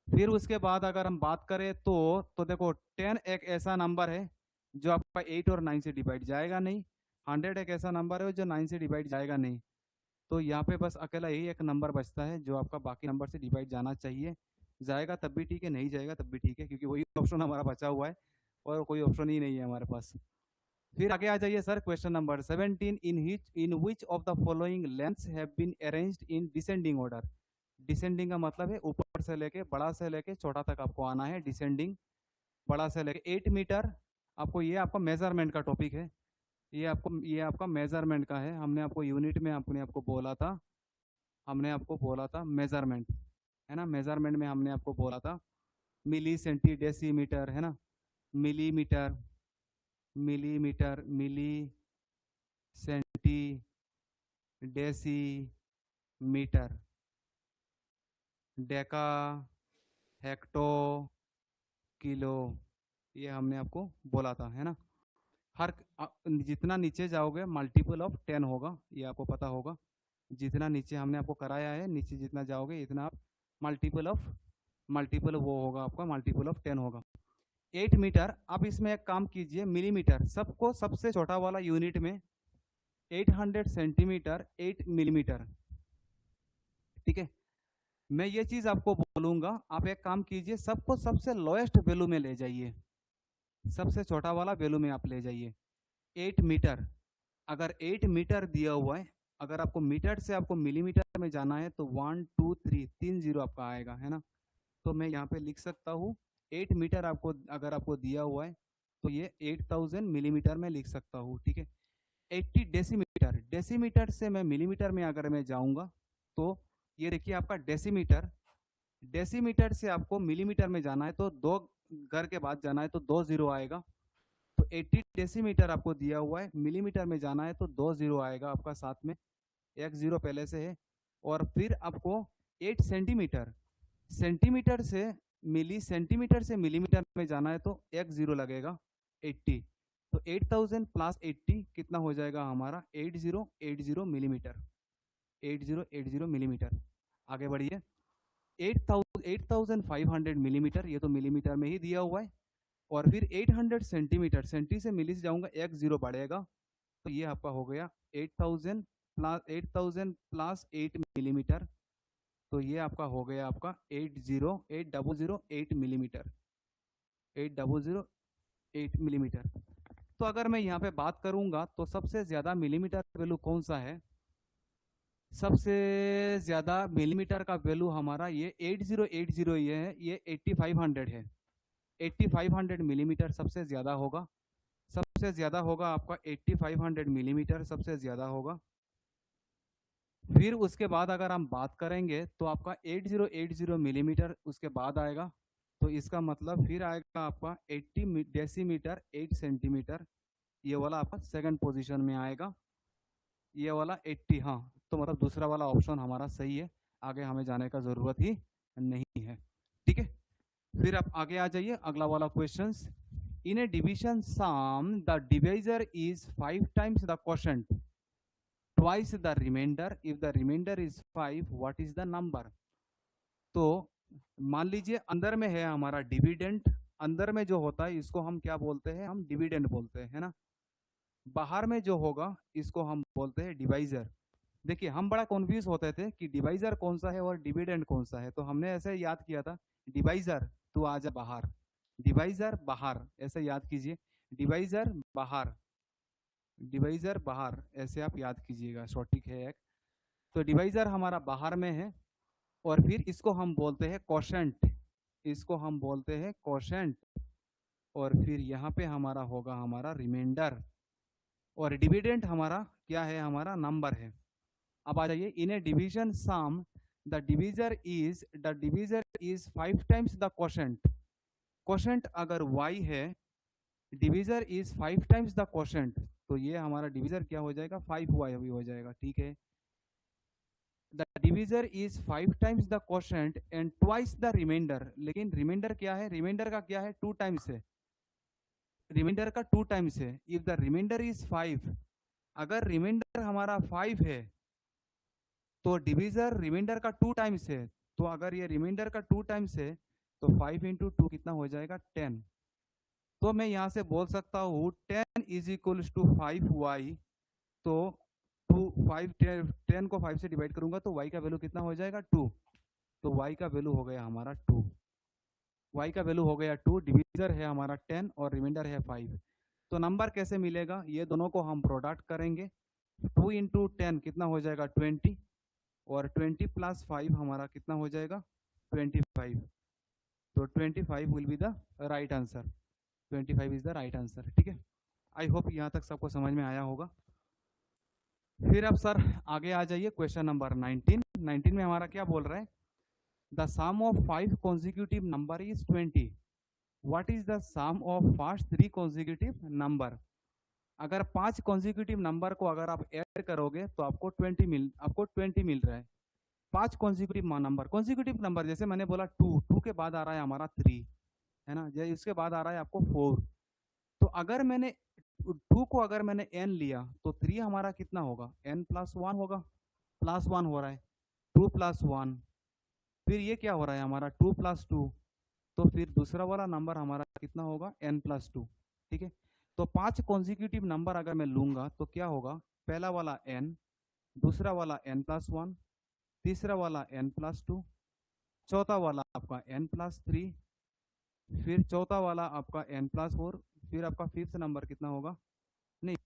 फिर उसके बाद अगर हम बात करें तो देखो 10 एक ऐसा नंबर है जो आपका 8 और 9 से डिवाइड जाएगा नहीं। 100 एक ऐसा नंबर है जो 9 से डिवाइड जाएगा नहीं। तो यहाँ पे बस अकेला यही एक नंबर बचता है जो आपका बाकी नंबर से डिवाइड जाना चाहिए। जाएगा तब भी ठीक है, नहीं जाएगा तब भी ठीक है, क्योंकि वही ऑप्शन हमारा बचा हुआ है और कोई ऑप्शन ही नहीं है हमारे पास। फिर आगे आ जाइए sir, question number 17। In which of the following lengths have been arranged in descending order. Descending का मतलब है ऊपर से लेके, बड़ा से लेके छोटा तक आपको आना है। डिसेंडिंग, बड़ा से लेके 8 मीटर। आपको ये आपका मेजरमेंट का टॉपिक है, ये आपका मेजरमेंट का है। हमने आपको यूनिट में आपको बोला था, मेजरमेंट, है ना। मेजरमेंट में हमने आपको बोला था मिली, सेंटी, डेसीमीटर, है ना। Millimetre, millimetre, milli, centi, decimetre, deca, hecto, kilo, ये हमने आपको बोला था, है ना। हर जितना नीचे जाओगे मल्टीपल ऑफ 10 होगा, ये आपको पता होगा। जितना नीचे हमने आपको कराया है, नीचे जितना जाओगे इतना आप मल्टीपल वो होगा आपका, मल्टीपल ऑफ 10 होगा। 8 मीटर। अब इसमें एक काम कीजिए, मिलीमीटर सबको सबसे छोटा वाला यूनिट में 800 सेंटीमीटर 8 मिलीमीटर, ठीक है। मैं ये चीज आपको बोलूंगा, आप एक काम कीजिए, सबको सबसे लोएस्ट वैल्यू में ले जाइए, सबसे छोटा वाला वैल्यू में आप ले जाइए। 8 मीटर अगर 8 मीटर दिया हुआ है, अगर आपको मीटर से आपको मिलीमीटर में जाना है तो 1 2 3 3 जीरो आपका आएगा, है ना। तो मैं यहाँ पे लिख सकता हूँ 8 मीटर आपको अगर आपको दिया हुआ है तो ये 8000 मिलीमीटर में लिख सकता हूँ, ठीक है। 80 डेसीमीटर, डेसीमीटर से मैं मिलीमीटर में अगर मैं जाऊँगा तो ये देखिए आपका डेसीमीटर, डेसीमीटर से आपको मिलीमीटर में जाना है तो 2 घर के बाद जाना है तो 2 जीरो आएगा। तो 80 डेसीमीटर आपको दिया हुआ है, मिलीमीटर में जाना है तो 2 जीरो आएगा आपका, साथ में एक जीरो पहले से है। और फिर आपको 8 सेंटीमीटर, सेंटीमीटर से सेंटीमीटर से मिलीमीटर में जाना है तो एक जीरो लगेगा 80। तो 8000 प्लस 80 कितना हो जाएगा हमारा 8080 मिलीमीटर, 8080 मिलीमीटर। आगे बढ़िए, 8500 मिलीमीटर, ये तो मिलीमीटर में ही दिया हुआ है। और फिर 800 सेंटीमीटर, सेंटी से मिली से जाऊंगा एक जीरो बढ़ेगा, तो ये आपका हो गया 8000 प्लस 8 मिलीमीटर। तो ये आपका हो गया आपका 8008 मिलीमीटर, 8008 मिलीमीटर। तो अगर मैं यहाँ पे बात करूंगा तो सबसे ज़्यादा मिलीमीटर वैल्यू कौन सा है, सबसे ज़्यादा मिलीमीटर का वैल्यू हमारा ये 8080 ये है, ये 8500 है। 8500 मिलीमीटर सबसे ज़्यादा होगा, सबसे ज़्यादा होगा आपका 8500 मिलीमीटर सबसे ज़्यादा होगा। फिर उसके बाद अगर हम बात करेंगे तो आपका 8080 मिलीमीटर उसके बाद आएगा। तो इसका मतलब फिर आएगा आपका 80 डेसीमीटर 8 सेंटीमीटर, ये वाला आपका सेकंड पोजीशन में आएगा, ये वाला 80। हाँ, तो मतलब दूसरा वाला ऑप्शन हमारा सही है, आगे हमें जाने का ज़रूरत ही नहीं है, ठीक है। फिर आप आगे आ जाइए, अगला वाला question. In a division sum the divisor is 5 times the quotient, twice the remainder, if the remainder is 5 what is the number. तो मान लीजिए अंदर में है हमारा डिविडेंड, अंदर में जो होता है इसको हम क्या बोलते हैं, हम डिविडेंड बोलते हैं, है ना। बाहर में जो होगा इसको हम बोलते हैं डिवाइजर। देखिए हम बड़ा कन्फ्यूज होते थे कि डिवाइजर कौन सा है और डिविडेंड कौन सा है, तो हमने ऐसे याद किया था, डिवाइजर तू आजा बाहर, डिवाइजर बाहर, ऐसे याद कीजिए, डिवाइजर बाहर, डिवाइजर बाहर, ऐसे आप याद कीजिएगा, सॉटिक है एक। तो डिवाइजर हमारा बाहर में है, और फिर इसको हम बोलते हैं कोशेंट, इसको हम बोलते हैं कोशेंट। और फिर यहाँ पे हमारा होगा हमारा रिमाइंडर, और डिविडेंड हमारा क्या है, हमारा नंबर है। अब आ जाइए, in a division sum the divisor is 5 times the quotient, quotient अगर y है, divisor is 5 times the quotient, तो ये हमारा डिवीजर क्या हो जाएगा 5y हो जाएगा, ठीक है। The divisor is 5 times the quotient and twice the remainder, लेकिन रिमाइंडर क्या है, रिमाइंडर का क्या है 2 टाइम्स है, रिमाइंडर का 2 टाइम्स है। इफ द रिमाइंडर इज 5, अगर रिमाइंडर हमारा 5 है तो डिवीजर रिमाइंडर का 2 टाइम्स है, तो अगर ये रिमाइंडर का 2 टाइम्स है तो 5 इंटू 2 कितना हो जाएगा 10। तो मैं यहाँ से बोल सकता हूँ 10 इज इक्वल्स टू 5y। तो 10 को 5 से डिवाइड करूंगा तो y का वैल्यू कितना हो जाएगा 2। तो y का वैल्यू हो गया हमारा 2, y का वैल्यू हो गया 2, डिवीजर है हमारा 10 और रिमाइंडर है 5। तो नंबर कैसे मिलेगा, ये दोनों को हम प्रोडक्ट करेंगे, 2 इंटू 10 कितना हो जाएगा 20, और 20 प्लस 5 हमारा कितना हो जाएगा 25। तो 25 will be the right answer, 25 is the right answer, ठीक है। आई होप यहाँ तक सबको समझ में आया होगा। फिर अब सर आगे आ जाइए, क्वेश्चन नंबर 19 में हमारा क्या बोल रहा है, the sum of 5 consecutive number is 20, what is the sum of first 3 consecutive number. अगर 5 कॉन्जिक्यूटिव नंबर को अगर आप ऐड करोगे तो आपको 20 मिल रहा है। 5 कॉन्जिक्यूटिव नंबर जैसे मैंने बोला 2 के बाद आ रहा है हमारा 3, है ना, जैसे इसके बाद आ रहा है आपको 4। तो अगर मैंने 2 को अगर मैंने n लिया तो 3 हमारा कितना होगा n प्लस 1 होगा, प्लस 1 हो रहा है, 2 प्लस 1, फिर ये क्या हो रहा है हमारा 2 प्लस 2, तो फिर दूसरा वाला नंबर हमारा कितना होगा n प्लस 2, ठीक है। तो 5 कॉन्जिक्यूटिव नंबर अगर मैं लूंगा तो क्या होगा, पहला वाला n, दूसरा वाला n प्लस 1, तीसरा वाला n प्लस 2, चौथा वाला आपका n प्लस 3, फिर चौथा वाला आपका n प्लस 4, फिर आपका फिफ्थ नंबर कितना होगा, नहीं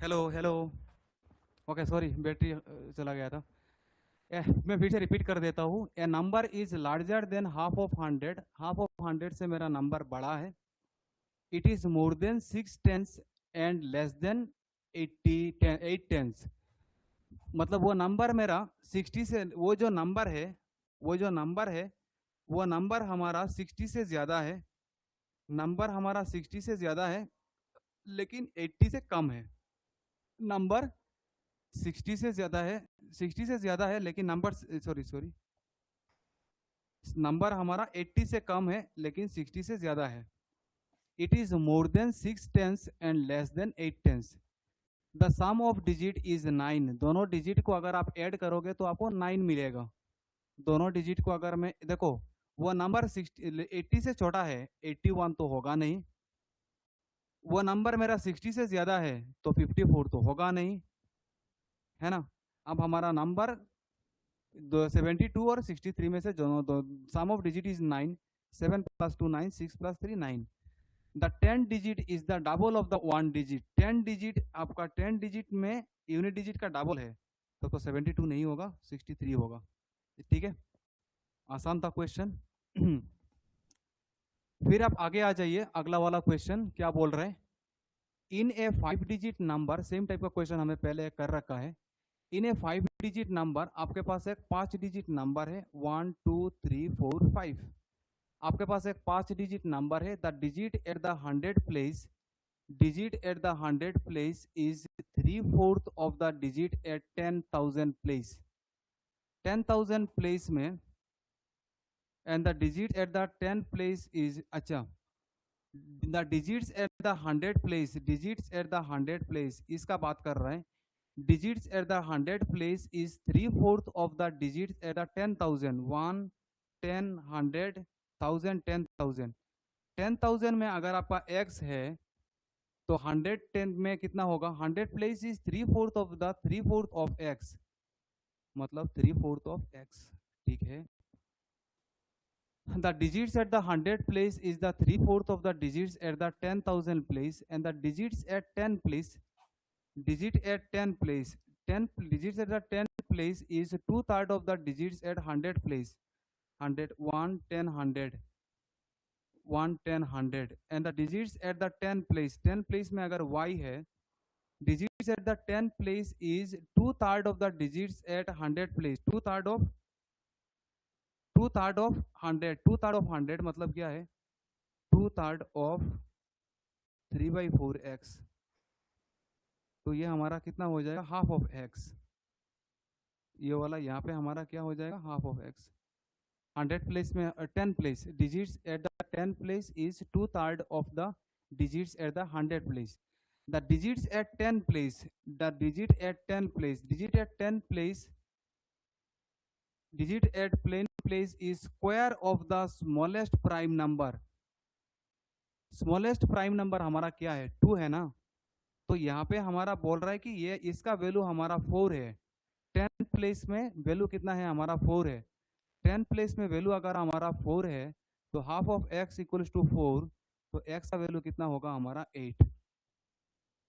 hello hello. Okay sorry, battery चला गया था। मैं फिर से रिपीट कर देता हूँ। A number is larger than half of 100, half of 100 से मेरा नंबर बड़ा है। It is more than 6 tens and less than 8 tens. मतलब वो नंबर मेरा 60 से, वो जो नंबर है, वो जो नंबर है, वो नंबर हमारा 60 से ज़्यादा है। नंबर हमारा 60 से ज़्यादा है लेकिन 80 से कम है। नंबर 60 से ज़्यादा है, 60 से ज़्यादा है लेकिन नंबर, सॉरी सॉरी, नंबर हमारा 80 से कम है लेकिन 60 से ज़्यादा है। It is more than 6 tens and less than 8 tens. The sum of digit is 9। दोनों डिजिट को अगर आप ऐड करोगे तो आपको 9 मिलेगा। दोनों डिजिट को अगर मैं देखो, वो नंबर 80 से छोटा है, 81 तो होगा नहीं। वो नंबर मेरा 60 से ज़्यादा है तो 54 तो होगा नहीं, है ना। अब हमारा नंबर 72 और 63 में से दोनों दो, sum of digit is 9। 7 + 2 9, 6 + 3 9। The 10 digit is the double of the 1 digit. 10 digit आपका 10 डिजिट में यूनिट डिजिट का डबल है, तो 72 नहीं होगा, 63 होगा। ठीक है, आसान था क्वेश्चन। फिर आप आगे आ जाइए, अगला वाला क्वेश्चन क्या बोल रहे हैं। इन a 5 digit number, same type का क्वेश्चन हमें पहले कर रखा है। इन ए 5 डिजिट नंबर, आपके पास एक 5 डिजिट नंबर है, 1 2 3 4 5। आपके पास एक 5 डिजिट नंबर है। The digit at the 100 place, digit at the 100 place is 3/4 of the digit at 10,000 place. 10,000 place में, and the digit at the 10 place is, अच्छा, the digits at the 100 place, digits at the 100 place इसका बात कर रहे हैं। Digits at the 100 place is 3/4 of the digits at the 10,000। 1 10 100 1000 10,000। 10,000 में अगर आपका x है तो 110 में कितना होगा। 100 place is 3/4 of the 3/4 of x, मतलब 3/4 ऑफ x। ठीक है, the digits at the 100 place is the 3/4 of the digits at the 10,000 place, and the digits at 10 place, digit at 10 place, 10 digits at the 10 place is 2/3 of the digits at 100 place। 100 1 10 100 1 10 100, and the digits at the 10 place, 10 place में अगर y है, digits at the 10 place is 2/3 of the digits at 100 place। 2/3 of 100, 2/3 of 100 मतलब क्या है, 2/3 of 3/4x। तो ये हमारा कितना हो जाएगा, हाफ ऑफ x। ये वाला यहाँ पे हमारा क्या हो जाएगा, हाफ ऑफ x। 100 प्लेस में 10 place, digits at the 10 place is 2/3 of the digits at the 100 place. The digits at 10 place, the digit at 10 place, digit at 10 place, digit at plane place is square of the smallest prime number. Smallest prime number हमारा क्या है, 2 है ना। तो यहाँ पे हमारा बोल रहा है कि ये इसका वैल्यू हमारा 4 है। 10 प्लेस में वैल्यू कितना है हमारा, 4 है। 10 प्लेस में वैल्यू अगर हमारा 4 है तो half of x equals to 4, तो x का वैल्यू कितना होगा हमारा 8।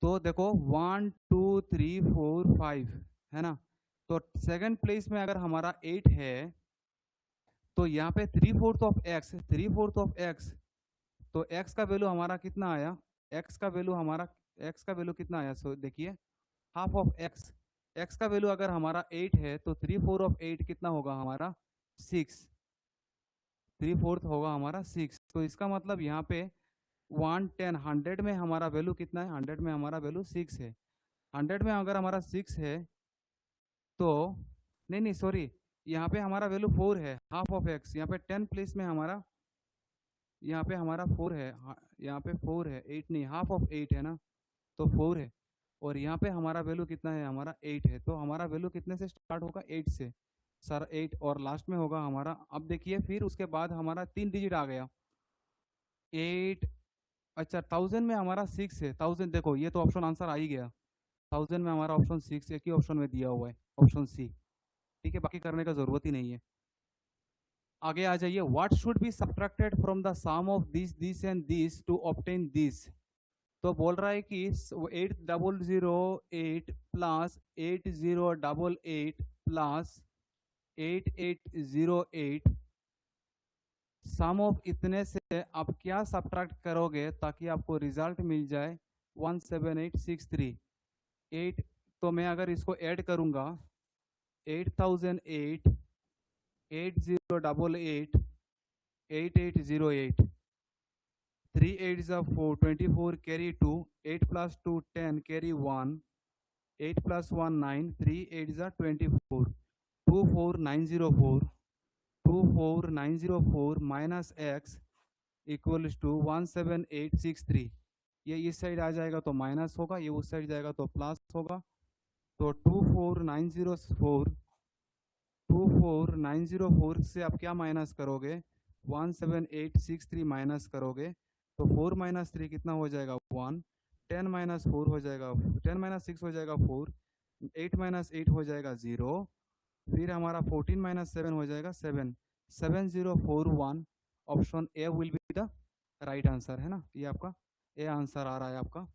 तो देखो 1 2 3 4 5 है ना। तो सेकंड प्लेस में अगर हमारा 8 है तो यहाँ पे 3/4 ऑफ x, 3/4 ऑफ x, तो x का वैल्यू हमारा कितना आया, x का वैल्यू हमारा, x का वैल्यू कितना आया, सो देखिए हाफ ऑफ x, x का वैल्यू अगर हमारा 8 है तो 3/4 ऑफ 8 कितना होगा हमारा 6, 3/4 होगा हमारा 6। तो इसका मतलब यहाँ पे 1 10 100 में हमारा वैल्यू कितना है, 100 में हमारा वैल्यू 6 है। 100 में अगर हमारा 6 है तो नहीं नहीं सॉरी, यहाँ पे हमारा वैल्यू 4 है, हाफ ऑफ x। यहाँ पे 10 प्लेस में हमारा, यहाँ पे हमारा 4 है, यहाँ पे 4 है, 8 नहीं, हाफ ऑफ 8 है ना, तो 4 है। और यहाँ पे हमारा वैल्यू कितना है, हमारा 8 है। तो हमारा वैल्यू कितने से स्टार्ट होगा, 8 से सर, 8 और लास्ट में होगा हमारा। अब देखिए फिर उसके बाद हमारा 3 डिजिट आ गया 8। अच्छा 1000 में हमारा 6 है, 1000 देखो ये तो ऑप्शन आंसर आ ही गया। 1000 में हमारा ऑप्शन 6 एक ही ऑप्शन में दिया हुआ है, ऑप्शन सी। ठीक है, बाकी करने का जरूरत ही नहीं है। आगे आ जाइए, what should be subtracted from the sum of this and this to obtain this. तो बोल रहा है कि 8008 प्लस 8088 प्लस 8808, सम ऑफ इतने से आप क्या सब्ट्रैक्ट करोगे ताकि आपको रिजल्ट मिल जाए 17863 8। तो मैं अगर इसको ऐड करूंगा 8008 8088 8808, 3 8 is 4, 24 carry 2, 8 plus 2 10 carry 1, 8 plus 1 9, 3 8 is 24, 24904, 24904 minus x equals to 17863। ये इस साइड आ जाएगा तो माइनस होगा, ये उस साइड जाएगा तो प्लस होगा। तो 24904 से आप क्या माइनस करोगे, 17863 माइनस करोगे तो 4 माइनस 3 कितना हो जाएगा 1, 10 माइनस 4 हो जाएगा 10 माइनस 6 हो जाएगा 4, 8 माइनस 8 हो जाएगा 0, फिर हमारा 14 माइनस 7 हो जाएगा 7, 7041। Option A will be the right answer, है ना, ये आपका ए आंसर आ रहा है आपका।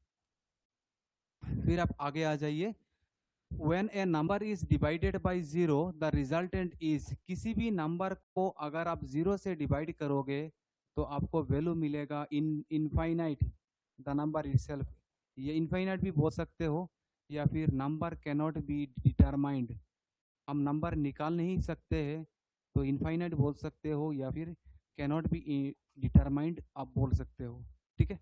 फिर आप आगे आ जाइए, when a number is divided by 0 the resultant is, किसी भी नंबर को अगर आप 0 से डिवाइड करोगे तो आपको वैल्यू मिलेगा इनफाइनाइट द नंबर इटसेल्फ। ये इनफाइनाइट भी बोल सकते हो या फिर नंबर कैनॉट बी डिटरमाइंड, हम नंबर निकाल नहीं सकते हैं तो इनफाइनाइट बोल सकते हो या फिर कैनॉट बी डिटरमाइंड आप बोल सकते हो। ठीक है,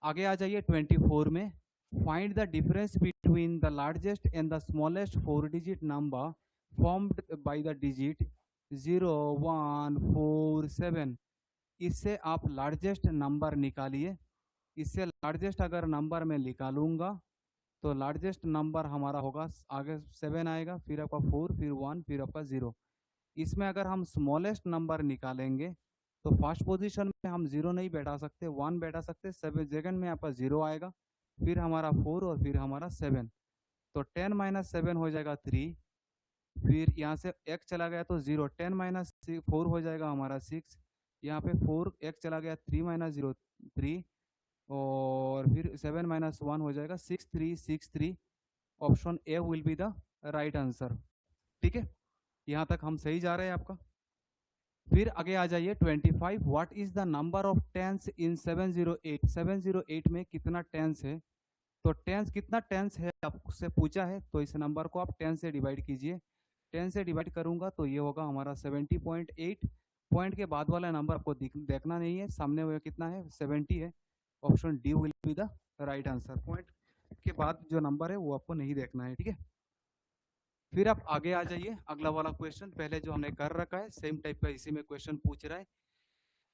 आगे आ जाइए 24 में, find the difference between the largest and the smallest 4 digit number formed by the digit 0 1 4 7। इससे आप लार्जेस्ट नंबर निकालिए। इससे लार्जेस्ट अगर नंबर मैं निकालूंगा तो लार्जेस्ट नंबर हमारा होगा, आगे 7 आएगा, फिर आपका 4, फिर 1, फिर आपका 0। इसमें अगर हम स्मॉलेस्ट नंबर निकालेंगे तो फर्स्ट पोजीशन में हम 0 नहीं बैठा सकते, 1 बैठा सकते, सेकंड में आपका 0 आएगा, फिर हमारा 4 और फिर हमारा 7। तो 10 माइनस 7 हो जाएगा 3, फिर यहाँ से x चला गया तो 0, 10 माइनस 4 हो जाएगा हमारा 6, यहाँ पे 4 x चला गया 3 माइनस 0 3, और फिर 7 माइनस 1 हो जाएगा 6363। Option A will be the right answer. ठीक है, यहाँ तक हम सही जा रहे हैं आपका। फिर आगे आ जाइए 25, what is the number of tens in 708। 708 में कितना टेंस है, तो टेंस कितना टेंस है आपसे पूछा है, तो इस नंबर को आप 10 से डिवाइड कीजिए। 10 से डिवाइड करूंगा तो ये होगा हमारा 70.8। पॉइंट के बाद वाला नंबर आपको देखना नहीं है, सामने हुआ कितना है 70 है। Option D will be the right answer. Point के बाद जो नंबर है वो आपको नहीं देखना है। ठीक है, फिर आप आगे आ जाइए, अगला वाला क्वेश्चन पहले जो हमने कर रखा है सेम टाइप का इसी में क्वेश्चन पूछ रहा है।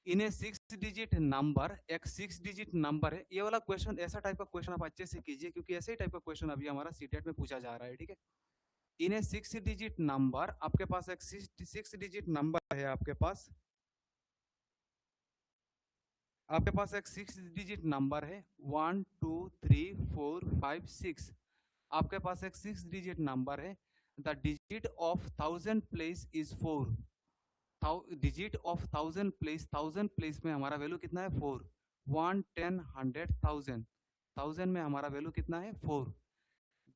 इन ए 6 डिजिट नंबर, एक 6 डिजिट नंबर है। ये वाला क्वेश्चन, ऐसा टाइप का क्वेश्चन आप अच्छे से कीजिए क्योंकि ऐसे ही टाइप का क्वेश्चन अभी हमारा सीटेट में पूछा जा रहा है। ठीक है, इन ए 6 डिजिट नंबर, आपके पास एक 6 डिजिट नंबर है, आपके पास एक 6 डिजिट नंबर है 1 2 3 4 5 6। आपके पास एक 6 डिजिट नंबर है। The digit of 1000 place is 4। Digit of 1000 place में हमारा वैल्यू कितना है 4। 1 10 100 1000, 1000 में हमारा वैल्यू कितना है 4।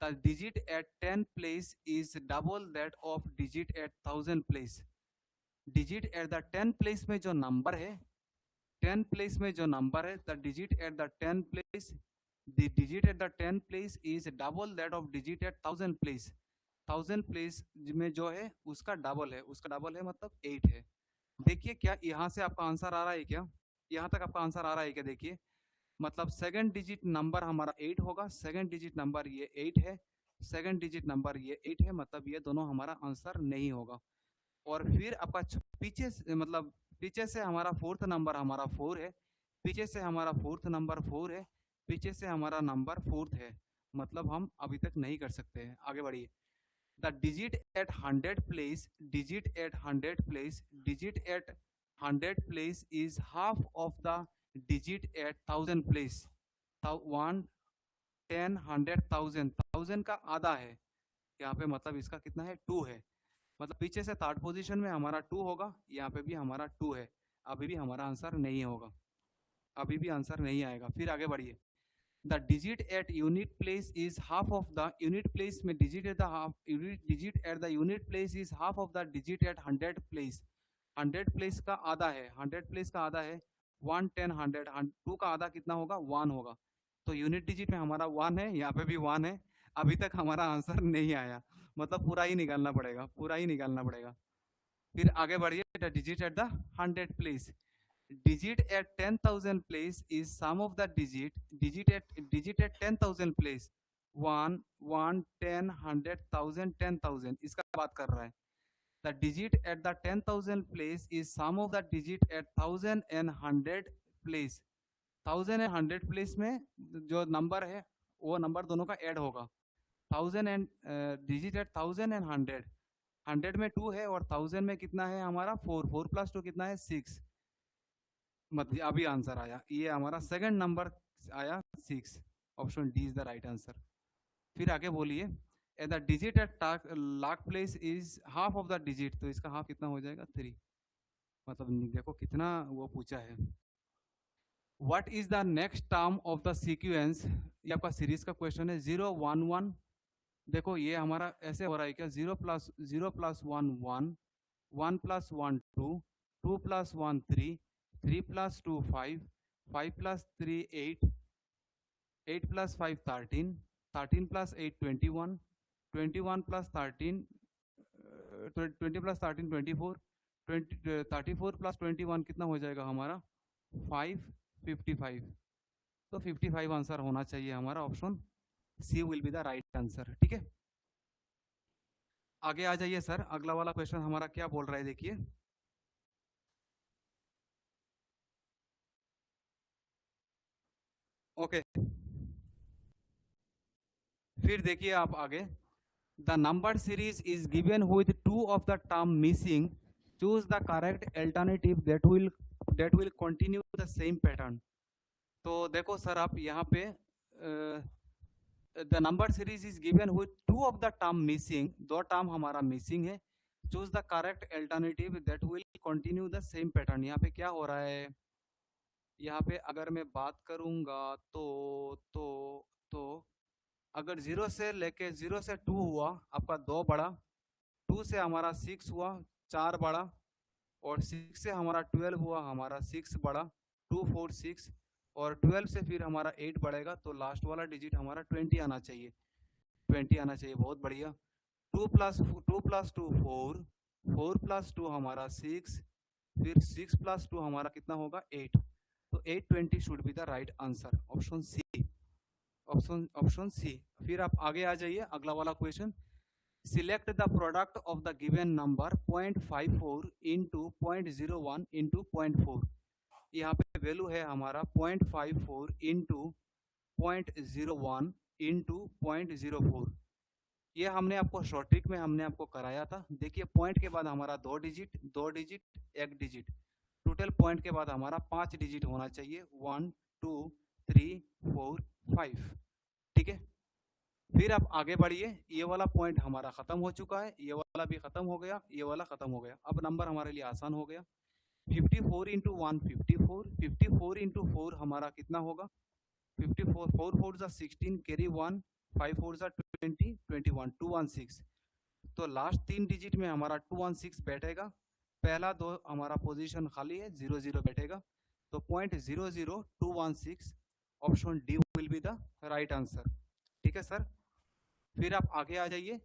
The digit at 10 place is double that of digit at 1000 place. Digit at the 10 place में जो नंबर है, 10 प्लेस में जो नंबर है, the digit at the 10 place, the digit at the 10 place is double that of digit at 1000 place. 1000 place में जो है उसका डबल है, उसका डबल है मतलब 8 है। देखिए क्या यहाँ से आपका आंसर आ रहा है क्या, यहाँ तक आपका आंसर आ रहा है क्या, देखिए मतलब सेकंड डिजिट नंबर हमारा 8 होगा, सेकंड डिजिट नंबर ये 8 है, सेकंड डिजिट नंबर ये 8 है, मतलब ये दोनों हमारा आंसर नहीं होगा। और फिर आपका पीछे मतलब पीछे से हमारा फोर्थ नंबर हमारा 4 है, पीछे से हमारा फोर्थ नंबर 4 है, पीछे से हमारा नंबर 4th है, मतलब हम अभी तक नहीं कर सकते हैं। आगे बढ़िए, the digit at 100 place, digit at 100 place, digit at 100 place is half of the digit at 1000 place. 1 10 100 1000, 1000 का आधा है यहाँ पे, मतलब इसका कितना है 2 है, मतलब पीछे से थर्ड पोजीशन में हमारा 2 होगा, यहाँ पे भी हमारा 2 है। अभी भी हमारा आंसर नहीं होगा, अभी भी आंसर नहीं आएगा। फिर आगे बढ़िए, the digit at unit place is half of the unit place में digit at the half digit at the unit place is half of the digit at 100 place. 100 place का आधा है, 100 प्लेस का आधा है 1, 10, 100. 2 का आधा कितना होगा? 1 होगा. तो यूनिट डिजिट में हमारा 1 है, यहाँ पे भी 1 है. अभी तक हमारा आंसर नहीं आया, मतलब पूरा ही निकालना पड़ेगा, पूरा ही निकालना पड़ेगा. फिर आगे बढ़िए. The digit at the 100 place. Digit at 10,000 place is sum of the digit at 10,000 place 1, 1, 10, 100, 1000, 10,000 इसका बात कर रहा है. The digit at the 10,000 place is sum of the digit at 1000 and 100 place. 1000 and 100 place में जो नंबर है वो number दोनों का ऐड होगा. 1000 and digit at 1000 and 100. 100 में 2 है और 1000 में कितना है हमारा 4. 4 प्लस 2 कितना है 6. मतलब अभी आंसर आया, ये हमारा सेकंड नंबर आया 6. Option D is the right answer. फिर आगे बोलिए. The digit at lakh place is half of the digit. तो इसका हाफ कितना हो जाएगा? 3. मतलब देखो कितना वो पूछा है. What is the next term of the sequence? ये आपका सीरीज का क्वेश्चन है. 0, 1, 1. देखो ये हमारा ऐसे हो रहा है क्या? 0 plus 1, 1, 1 plus 1, 2, 2 plus 1, 3, 3 plus 2, 5, 5 plus 3, 8, 8 plus 5, 13, 13 plus 8, 21, 21 plus 13, 20 plus 13, 24, 34 plus 21 कितना हो जाएगा हमारा? 5, 55. तो 55 आंसर होना चाहिए हमारा. Option C will be the right answer. ठीक है, आगे आ जाइए सर. अगला वाला क्वेश्चन हमारा क्या बोल रहा है देखिए. ओके फिर देखिए आप आगे. The number series is given with 2 of the term missing. Choose the correct alternative that will continue the same pattern. तो देखो सर आप यहाँ पे the number series is given with 2 of the term missing. 2 term हमारा missing है. Choose the correct alternative that will continue the same pattern. यहाँ पे क्या हो रहा है? यहाँ पे अगर मैं बात करूंगा तो अगर 0 से लेके 0 से 2 हुआ आपका 2 बढ़ा, 2 से हमारा 6 हुआ 4 बढ़ा, और 6 से हमारा 12 हुआ हमारा 6 बढ़ा 2, 4, 6, और 12 से फिर हमारा 8 बढ़ेगा. तो लास्ट वाला डिजिट हमारा 20 आना चाहिए. 20 आना चाहिए. बहुत बढ़िया. 2 प्लस 2 4, 4 प्लस 2 हमारा 6, फिर 6 प्लस 2 हमारा कितना होगा? 8. तो 820 should be the right answer. Option C. Option C. फिर आप आगे आ जाइए. अगला वाला question. Select the product of the given number 0.54 into 0.01 into 0.4. यहाँ पे वैल्यू है हमारा 0.54 इंटू 0.01 इंटू 0.04. ये हमने आपको शॉर्ट ट्रिक में हमने आपको कराया था. देखिए पॉइंट के बाद हमारा 2 digit 2 digit 1 digit, total point के बाद हमारा 5 डिजिट होना चाहिए. 1, 2, 3, 4, 5. ठीक है, फिर आप आगे बढ़िए. ये वाला पॉइंट हमारा खत्म हो चुका है, ये वाला भी खत्म हो गया, ये वाला खत्म हो गया. अब नंबर हमारे लिए आसान हो गया. 54 इंटू 1 54, 54 इंटू 4 हमारा कितना होगा? 54, 4 4 जा 16, कैरी 1, 5 4 जा 20, 21, 216. तो लास्ट 3 डिजिट में हमारा 216 बैठेगा. पहला 2 हमारा पोजीशन खाली है, 0 0 बैठेगा. तो 0.00216 option D will be the right answer. ठीक है सर. फिर आप आगे आ जाइए.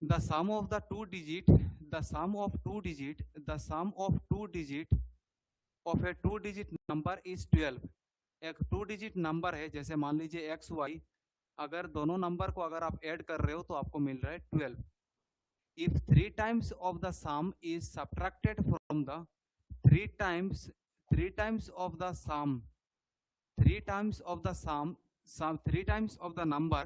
The sum of the 2 digit the sum of 2 digit the sum of 2 digit of a 2 digit number is 12. एक 2 डिजिट नंबर है, जैसे मान लीजिए एक्स वाई. अगर दोनों नंबर को अगर आप ऐड कर रहे हो तो आपको मिल रहा है 12. If 3 times of the sum is subtracted from the 3 times of the sum 3 times of the sum 3 times of the number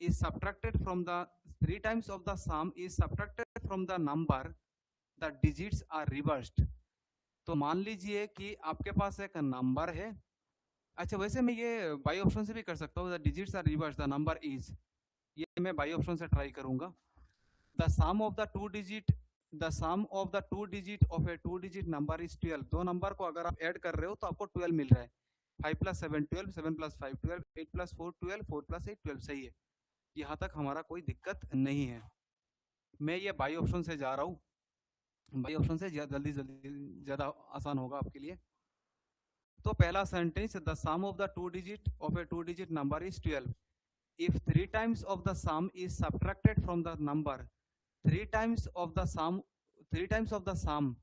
is subtracted from the 3 times of the sum is subtracted from the number, the digits are reversed. तो मान लीजिए कि आपके पास एक number है. अच्छा वैसे मैं ये बाई ऑप्शन से भी कर सकता हूँ. The digits are reverse the number is. ये मैं बाई ऑप्शन से ट्राई करूंगा. The sum of the 2 digit of a 2 digit number is 12. 2 number को अगर आप ऐड कर रहे हो तो आपको 12 मिल रहा है. 5 प्लस 7 12, 7 प्लस 5 12, 8 प्लस 4 12, 4 प्लस 8 12, सही है। यहाँ तक हमारा कोई दिक्कत नहीं है। मैं ये बाई ऑप्शन से जा रहा हूँ, बाई ऑप्शन से जल्दी जल्दी ज़्यादा आसान होगा आपके लिए। तो पहला sentence, the sum of the two digit of a two digit number is 12 if 3 times of the sum is subtracted from the number, 3 times of the sum, 3 times of the sum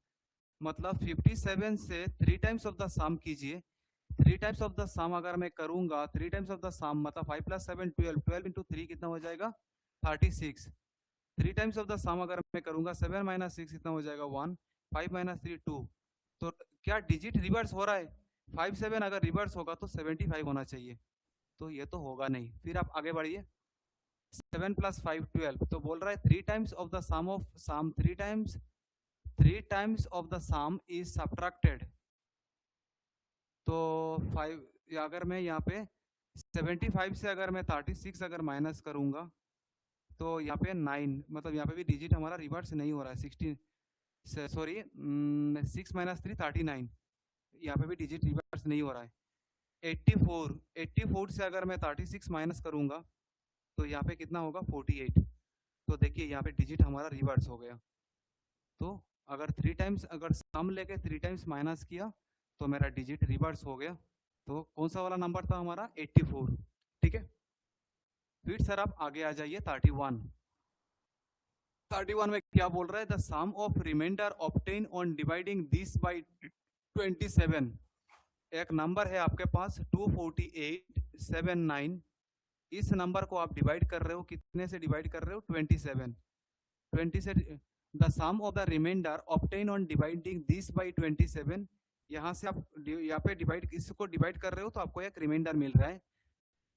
मतलब 57 से 3 times of the sum कीजिए। 3 times of the sum अगर मैं करूंगा, 3 times of the sum मतलब 5 plus 7 12, 12 into 3 कितना हो जाएगा 36। 3 times of the sum अगर मैं करूंगा 7 minus 6 कितना हो जाएगा 1, 5 minus 3 2। तो क्या डिजिट रिवर्स हो रहा है? 5 7 अगर रिवर्स होगा तो 75 होना चाहिए, तो ये तो होगा नहीं। फिर आप आगे बढ़िए, 7 प्लस 5 12, तो बोल रहा है 3 times of the sum of sum, 3 times of the sum is subtracted. तो 5 अगर मैं यहाँ पे 75 से अगर मैं 36 अगर माइनस करूंगा तो यहाँ पे 9, मतलब यहाँ पे भी डिजिट हमारा रिवर्स नहीं हो रहा है। 16 सॉरी 6 माइनस 3 39, यहाँ पे भी डिजिट रिवर्स नहीं हो रहा है। 84 से अगर मैं 36 माइनस करूंगा तो यहाँ पे कितना होगा 48। तो देखिए यहाँ पे डिजिट हमारा रिवर्स हो गया। तो अगर 3 टाइम्स अगर सम लेके 3 टाइम्स माइनस किया तो मेरा डिजिट रिवर्स हो गया। तो कौन सा वाला नंबर था हमारा 84, ठीक है। फिर सर आप आगे आ जाइए 31 में क्या बोल रहा है, the sum of remainder obtain on dividing this by 27। एक नंबर है आपके पास 24879, इस नंबर को आप डिवाइड कर रहे हो, कितने से डिवाइड कर रहे हो 27, 20 से। The sum of the remainder obtain on dividing this by 27, यहाँ से आप यहाँ पे डिवाइड, इसको डिवाइड कर रहे हो तो आपको एक रिमाइंडर मिल रहा है,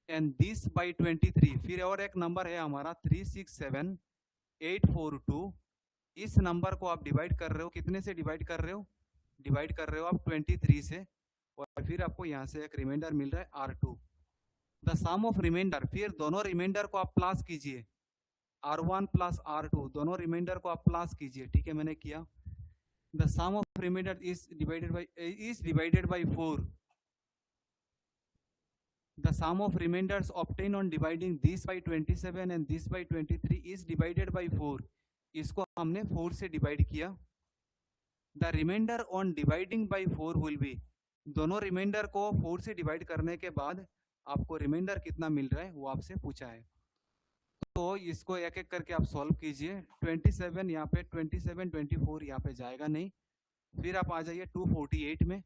एंड दिस बाय 23। फिर और एक नंबर है हमारा 367842, इस नंबर को आप डिवाइड कर रहे हो, कितने से डिवाइड कर रहे हो आप 23 से, और फिर आपको यहाँ से एक रिमाइंडर मिल रहा है R2। The sum of reminder, फिर दोनों रिमाइंडर को आप प्लस कीजिए, R1 प्लस R2, दोनों रिमाइंडर को आप प्लस कीजिए, ठीक है, मैंने किया। The sum of remainder is divided by 4। The sum of remainders obtain on dividing this by 27 and this by 23 is divided by 4। इसको हमने 4 से डिवाइड किया। The remainder on dividing by 4 will be, दोनों रिमाइंडर को 4 से divide करने के बाद आपको रिमाइंडर कितना मिल रहा है वो आपसे पूछा है। तो इसको एक एक करके आप सॉल्व कीजिए। 27 यहाँ पे 27 24 यहाँ पे जाएगा नहीं। फिर आप आ जाइए 248 में,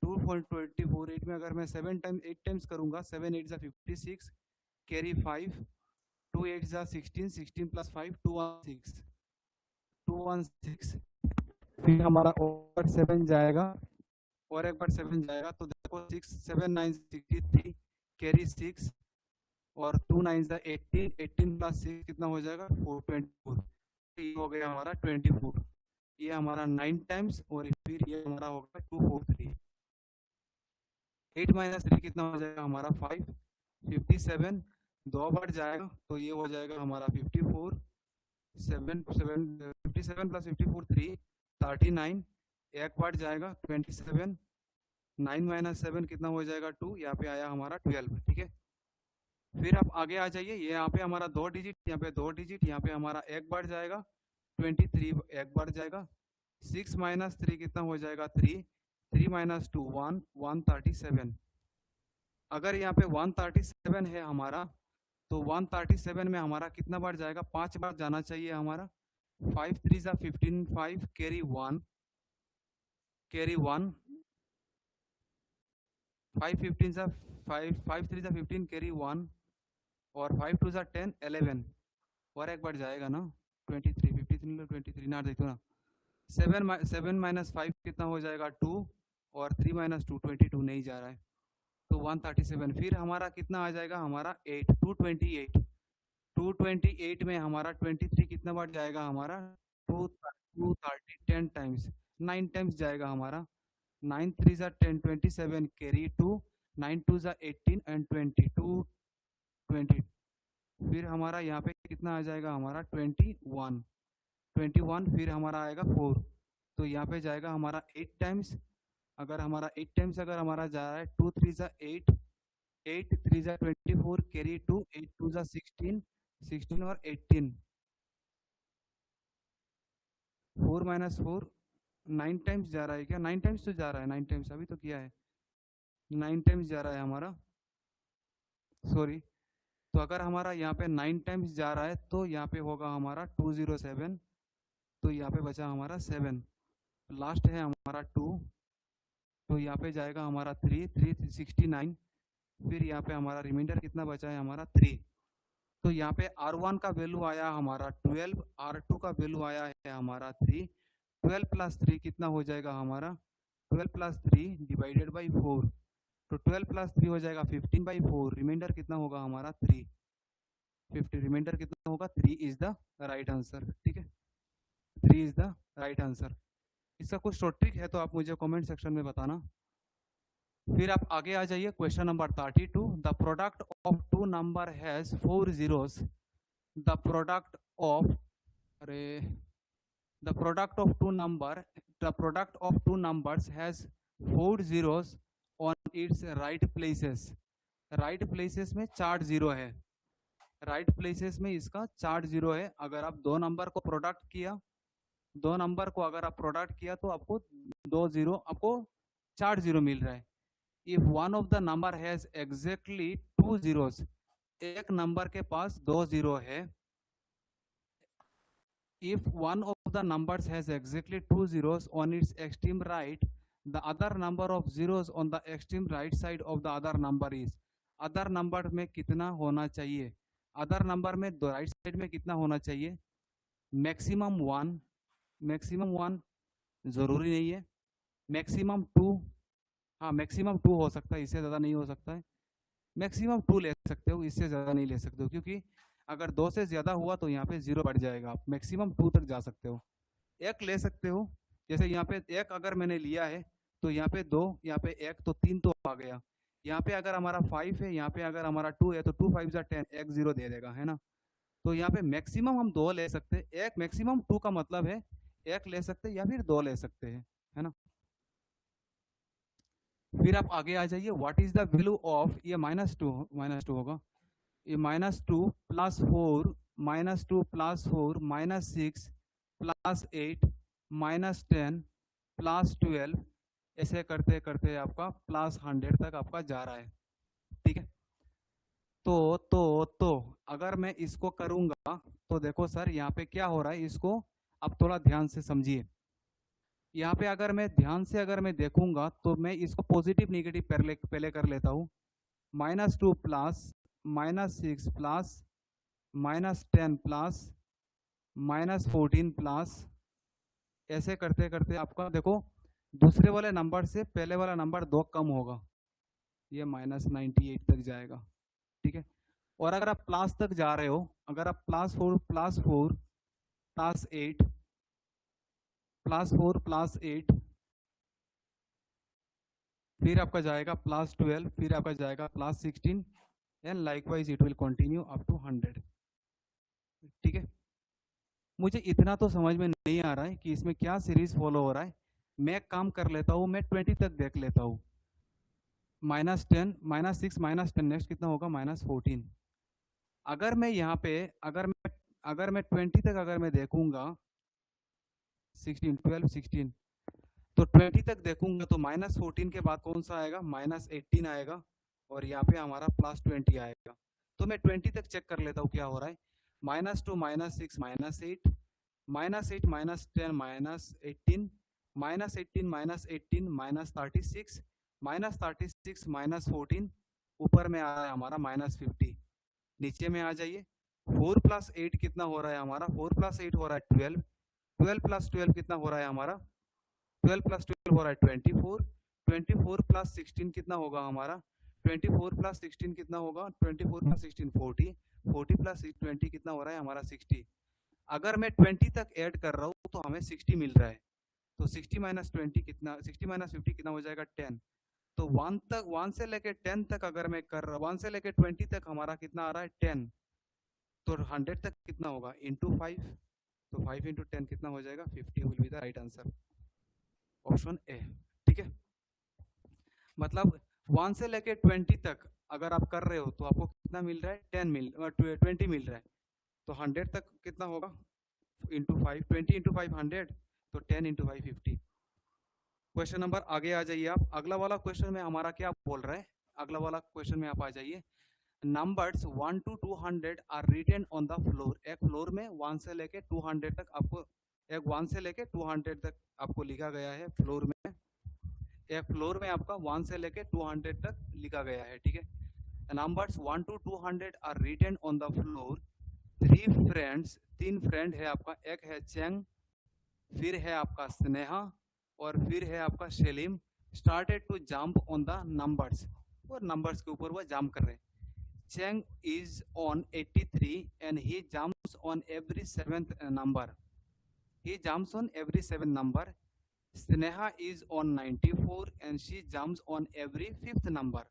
248 में अगर मैं 8 टाइम्स करूंगा, 7 8 जा 56, कैरी 5, 2 8 जा 16, 16 प्लस 5 216। फिर हमारा और 7 जाएगा, और एक बार 7 जाएगा, तो देखो 6 7 9 63, कैरी 6, और 2 9 जा 18, 18 प्लस 6 कितना हो जाएगा 424, ये हो गया हमारा 24। ये हमारा 9 टाइम्स, और फिर ये हमारा होगा 243। 8 माइनस 3 कितना हो जाएगा हमारा 5, 57, 2 बार जाएगा तो ये हो जाएगा हमारा 54, 7 57 प्लस 54 3 39, एक बार जाएगा 27, 9 माइनस 7 कितना हो जाएगा 2, यहाँ पे आया हमारा 12, ठीक है। फिर आप आगे आ जाइए, ये यहाँ पे हमारा 2 डिजिट, यहाँ पे 2 डिजिट, यहाँ पे हमारा एक बार जाएगा 23, एक बार जाएगा। 6 माइनस 3 कितना हो जाएगा 3, 3 माइनस 2 1, 137। अगर यहाँ पे 137 है हमारा, तो 137 में हमारा कितना बार जाएगा, 5 बार जाना चाहिए हमारा। 5 3 जा 15, 5 कैरी 1, 5 15 जा 5 3 जा 15 कैरी 1, और 5 2 जा 10 11, और एक बार जाएगा ना 23, 53 23 ना देखो ना। 7 माइनस 5 कितना हो जाएगा 2, और 3 माइनस 2 22 नहीं जा रहा है, तो 137। फिर हमारा कितना आ जाएगा हमारा 8, 228 में हमारा 23 कितना बार जाएगा हमारा 230, 10 टाइम्स, 9 टाइम्स जाएगा हमारा। 9 3 जा 10, 27 कैरी 2, 9 2 जा 18 एंड 22 20। फिर हमारा यहाँ पे कितना आ जाएगा हमारा 21, फिर हमारा आएगा 4, तो यहाँ पे जाएगा हमारा 8 टाइम्स, अगर हमारा 8 टाइम्स अगर हमारा जा रहा है 2 3 जा 8, 8 3 जा 24, कैरी 2, 8 2 जा 16, 16 और 18, 4 माइनस 4, 9 टाइम्स जा रहा है क्या? 9 टाइम्स तो जा रहा है, 9 टाइम्स अभी तो किया है, 9 टाइम्स जा रहा है हमारा, सॉरी। तो अगर हमारा यहाँ पे 9 टाइम्स जा रहा है तो यहाँ पे होगा हमारा 207, तो यहाँ पे बचा हमारा 7, लास्ट है हमारा 2, तो यहाँ पे जाएगा हमारा 3 3 69, फिर यहाँ पे हमारा रिमाइंडर कितना बचा है हमारा 3। तो यहाँ पे R1 का वैल्यू आया हमारा 12, R2 का वैल्यू आया है हमारा 3, 12 प्लस 3 कितना हो जाएगा हमारा, 12 प्लस 3 डिवाइडेड बाई 4, तो 12 प्लस 3 हो जाएगा 15/4, रिमाइंडर कितना होगा हमारा 3, 50, रिमाइंडर कितना होगा 3 इज द राइट आंसर। ठीक है, 3 इज द राइट आंसर। इसका कुछ शॉर्ट ट्रिक है तो आप मुझे कमेंट सेक्शन में बताना। फिर आप आगे आ जाइए, question number 32, the product of two number has 4 zeros, the product of, अरे, the product of two number, the product of two numbers has 4 zeros on its right places, right places में 4 zero है, right places में इसका 4 zero है। अगर आप दो number को प्रोडक्ट किया, दो नंबर को अगर आप प्रोडक्ट किया तो आपको 2 जीरो, आपको 4 जीरो मिल रहा है। If one of the number has exactly 2 zeros, एक नंबर के पास 2 जीरो है, if one of the numbers has exactly 2 zeros on its extreme right, the other number of zeros on the extreme right side of the other number is, other number में कितना होना चाहिए, other number में दो right side में कितना होना चाहिए, मैक्सिमम 1, मैक्सिमम 1 जरूरी नहीं है, मैक्सिमम 2, हाँ मैक्सिमम 2 हो सकता है, इससे ज़्यादा नहीं हो सकता है, मैक्सिमम 2 ले सकते हो, इससे ज़्यादा नहीं ले सकते हो, क्योंकि अगर 2 से ज़्यादा हुआ तो यहाँ पे 0 बढ़ जाएगा, आप मैक्सिमम 2 तक जा सकते हो। एक ले सकते हो, जैसे यहाँ पे एक अगर मैंने लिया है तो यहाँ पे 2, यहाँ पे 1, तो 3 तो आ गया। यहाँ पे अगर हमारा 5 है, यहाँ पे अगर हमारा 2 है, तो 2 5 जा 10, एक 0 दे देगा, है ना। तो यहाँ पे मैक्सिमम हम 2 ले सकते हैं, एक मैक्सिमम 2 का मतलब है एक ले सकते हैं या फिर 2 ले सकते हैं, है ना। फिर आप आगे आ जाइए, what is the value of, ये -2 होगा, ये -2 प्लस 4 -2 प्लस 4 -6 प्लस 8 -10 प्लस 12, ऐसे करते करते आपका प्लस 100 तक आपका जा रहा है। ठीक है, तो अगर मैं इसको करूंगा तो देखो सर यहाँ पे क्या हो रहा है, इसको आप थोड़ा ध्यान से समझिए। यहाँ पे अगर मैं ध्यान से अगर मैं देखूंगा तो मैं इसको पॉजिटिव निगेटिव पहले कर लेता हूँ, -2 प्लस -6 प्लस -10 प्लस -14 प्लस, ऐसे करते करते आपका देखो दूसरे वाले नंबर से पहले वाला नंबर 2 कम होगा, ये -98 तक जाएगा। ठीक है, और अगर आप प्लस तक जा रहे हो, अगर आप +4 प्लस 8 +4 प्लस 8, फिर आपका जाएगा +12, फिर आपका जाएगा +16, and likewise it will continue up to 100। ठीक है, मुझे इतना तो समझ में नहीं आ रहा है कि इसमें क्या सीरीज फॉलो हो रहा है। मैं काम कर लेता हूँ, मैं 20 तक देख लेता हूँ, -10 -6 -10, नेक्स्ट कितना होगा -14। अगर मैं यहाँ पे अगर मैं 20 तक अगर मैं देखूंगा, 16 12 16, तो 20 तक देखूंगा तो -14 के बाद कौन सा आएगा, -18 आएगा, और यहाँ पे हमारा +20 आएगा। तो मैं 20 तक चेक कर लेता हूँ क्या हो रहा है, -2 -6 -8 -8 -10 -18 -18 -18 -36 -14, ऊपर में आ रहा है हमारा -50। नीचे में आ जाइए, 4 + 8 कितना हो रहा है हमारा, 4 + 8 हो रहा है 12, 12 + 12 कितना हो रहा है हमारा, 12 + 12 हो रहा है 24, 24 + 16 कितना होगा हमारा, 24 + 16 कितना होगा, 24 + 16 40, 40 + 20 कितना हो रहा है हमारा 60। अगर मैं 20 तक ऐड कर रहा हूँ तो हमें 60 मिल रहा है, तो 60 - 20 कितना, 60 - 50 कितना हो जाएगा 10। तो 1 तक, 1 से लेके 10 तक अगर मैं कर रहा हूँ, 1 से लेके 20 तक हमारा कितना आ रहा है 10, तो 100 तक कितना होगा इंटू 5, तो 5 × 10 कितना हो जाएगा 50 will be the right answer, option A. ठीक है, मतलब 1 से लेके 20 तक अगर आप कर रहे हो तो आपको कितना मिल रहा है, 20 मिल रहा है। तो 100 तक कितना होगा, इंटू 5, 20 इंटू 5 100, तो 10 इंटू 5 50। क्वेश्चन नंबर आगे आ जाइए आप। अगला वाला क्वेश्चन में हमारा क्या बोल रहा है, अगला वाला क्वेश्चन में आप आ जाइए। Numbers 1 to 200 are written on the floor. एक फ्लोर में 1 से लेके 200 तक आपको, एक 1 से लेके 200 तक आपको लिखा गया है फ्लोर में। एक फ्लोर में आपका 1 से लेके 200 तक लिखा गया है, ठीक है। Numbers 1 to 200 are written on the floor. 3 friends, 3 friend है आपका, एक है चेंग, फिर है आपका स्नेहा, और फिर है आपका सेलिम। Started to jump on the numbers, और नंबर्स के ऊपर वो जंप कर रहे हैं। Cheng is on 83 and he jumps on every 7th number. He jumps on every 7th number. Sneha is on 94 and she jumps on every 5th number.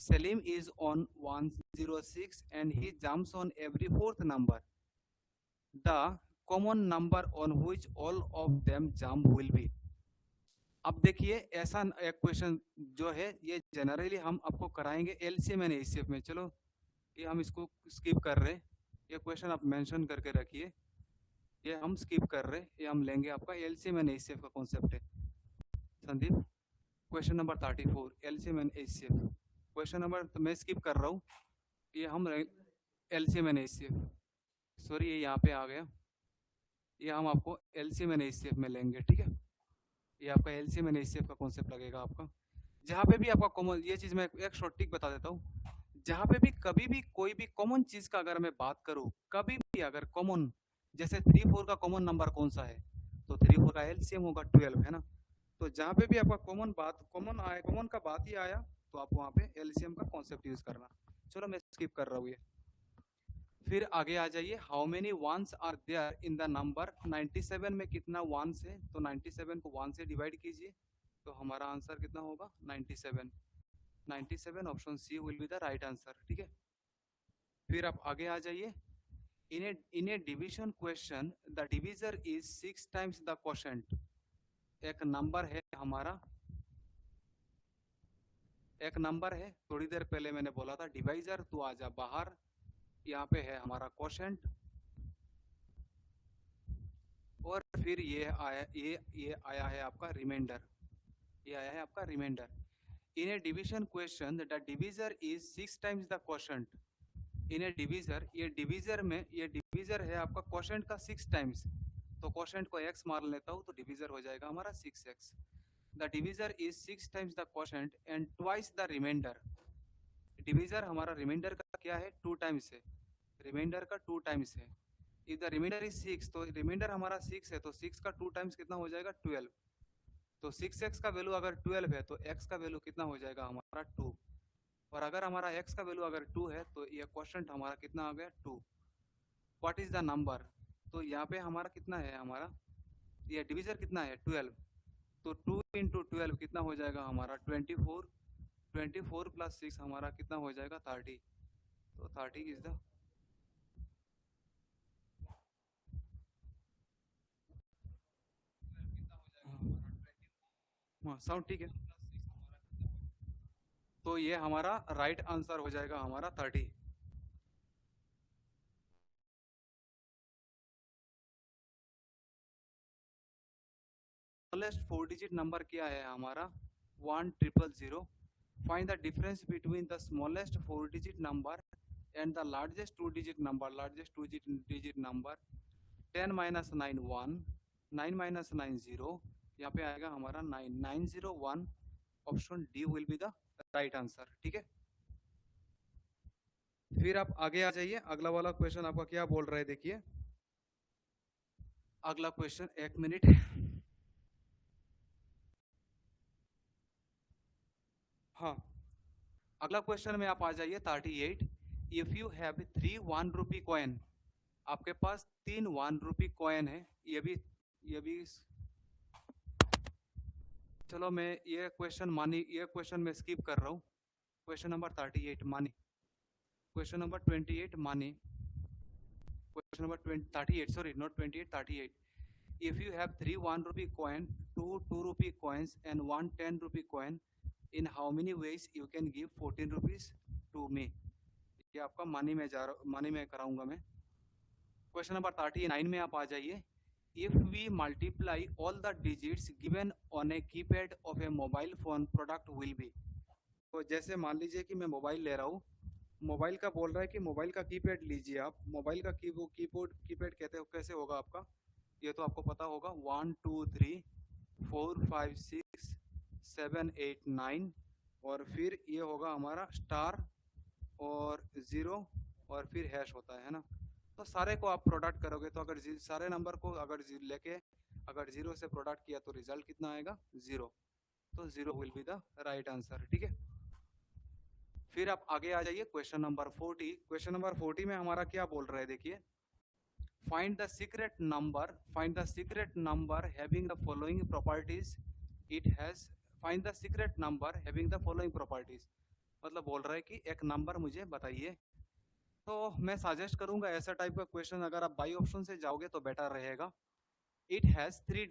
Salim is on 106 and he jumps on every 4th number. The common number on which all of them jump will be. अब देखिए ऐसा एक question जो है ये generally हम आपको कराएंगे एलसीएम एंड एचसीएफ में। चलो ये हम इसको स्किप कर रहे हैं, ये क्वेश्चन आप मेंशन करके रखिए, ये हम स्किप कर रहे हैं, ये हम लेंगे आपका एलसीएम एंड एचसीएफ का कॉन्सेप्ट है। Sandeep question number 34 LCM and HCF question number, तो मैं स्किप कर रहा हूँ, ये हम एलसीएम एंड एचसीएफ, सॉरी ये यहाँ पे आ गया, ये हम आपको एलसीएम एंड एचसीएफ में लेंगे, ठीक है। ये आपका एलसीएम एंड एचसीएफ का कॉन्सेप्ट लगेगा आपका। जहाँ पे भी आपका कॉमन, ये चीज़ मैं एक शॉर्ट टिक बता देता हूँ, जहाँ पे भी कभी भी कोई भी कॉमन चीज़ का अगर मैं बात करूँ, कभी भी अगर कॉमन, जैसे 3 4 का कॉमन नंबर कौन सा है, तो 3 4 का एलसीएम होगा 12, है ना। तो जहाँ पे भी आपका कॉमन आया, कॉमन का बात ही आया, तो आप वहाँ पे एलसीएम का कॉन्सेप्ट यूज करना। चलो मैं स्किप कर रहा हूँ ये। फिर आगे आ जाइए, how many ones are there in the number 97 में कितना वंस है, तो 97 को 1 से डिवाइड कीजिए, तो हमारा आंसर कितना होगा 97। 97 option C will be the right answer, ठीक है। फिर आप आगे आ जाइए, in a division question the divisor is 6 times the quotient. एक नंबर है हमारा, एक नंबर है, थोड़ी देर पहले मैंने बोला था डिवाइजर, तो आ जा बाहर, यहाँ पे है हमारा क्वोशेंट, और फिर ये आया है आपका रिमाइंडर, ये आया है आपका remainder. In a division question the divisor is 6 times the quotient. In a divisor, ये डिवीजर में, ये डिवीजर है आपका क्वोशेंट का 6 टाइम्स, तो क्वोशेंट को x मान लेता हूँ, तो डिवीजर हो जाएगा हमारा 6x। The divisor is 6 times the quotient and twice the remainder. Divisor हमारा रिमाइंडर का क्या है, 2 टाइम्स है, रिमाइंडर का 2 टाइम्स है। इफ द रिमाइंडर इज 6, तो रिमाइंडर हमारा 6 है, तो 6 का 2 टाइम्स कितना हो जाएगा 12। तो 6x का वैल्यू अगर 12 है, तो x का वैल्यू कितना हो जाएगा हमारा 2, और अगर हमारा x का वैल्यू अगर 2 है, तो ये क्वोशेंट हमारा कितना आ गया 2। व्हाट इज द नंबर, तो यहाँ पे हमारा कितना है, हमारा ये डिवीजर कितना है 12, तो 2 इंटू 12 कितना हो जाएगा हमारा 24, 24 प्लस 6 हमारा कितना हो जाएगा 30, तो 30 इज द, हाँ साउंड ठीक है, तो ये हमारा राइट आंसर हो जाएगा हमारा 30। स्मॉलेस्ट 4 डिजिट नंबर क्या है हमारा 1000। Find the difference between the smallest 4 digit number and the largest 2 digit number, largest 2 digit number. 10 minus 9 1, 9 minus 9 0, यहाँ पे आएगा हमारा 9, 901, option D will be the right answer, ठीक है। फिर आप आगे आ जाइए, अगला वाला क्वेश्चन आपका क्या बोल रहा है, देखिए अगला क्वेश्चन, एक मिनट। हाँ अगला क्वेश्चन में आप आ जाइए 38। If you have 3 1 rupee coin, आपके पास 3 1 रुपी कॉइन है, ये भी चलो मैं ये क्वेश्चन मानी, ये क्वेश्चन मैं स्किप कर रहा हूँ। क्वेश्चन नंबर 38 मानी, क्वेश्चन नंबर 28 मानी, question number 38, sorry not 28, 38। If you have 3 1 rupee coin, 2 2 rupee coins and 1 10 rupee coin, in how many ways you can give 14 rupees to me. ये आपका मनी में कराऊंगा मैं। क्वेश्चन नंबर 39 में आप आ जाइए। If we multiply all the digits given on a keypad of a mobile phone product will be. तो जैसे मान लीजिए कि मैं मोबाइल ले रहा हूँ, मोबाइल का बोल रहा है कि मोबाइल का कीपैड लीजिए आप। मोबाइल का कीपैड कहते हो कैसे होगा आपका, ये तो आपको पता होगा। 1 2 3 4 5 6 7 8 9 और फिर ये होगा हमारा स्टार और ज़ीरो और फिर हैश होता है ना। तो सारे को आप प्रोडक्ट करोगे तो अगर सारे नंबर को अगर लेके अगर ज़ीरो से प्रोडक्ट किया तो रिजल्ट कितना आएगा, ज़ीरो। तो zero will be the right answer, ठीक है। फिर आप आगे आ जाइए क्वेश्चन नंबर 40। क्वेश्चन नंबर 40 में हमारा क्या बोल रहा है, देखिए। Find the secret number having the following properties it has. Find the secret number having the following properties, मतलब बोल रहा है कि एक नंबर मुझे बताइए। तो मैं सजेस्ट करूंगा ऐसा टाइप का क्वेश्चन अगर आप बाई ऑप्शन से जाओगे तो बेटर रहेगा। इट हैज 3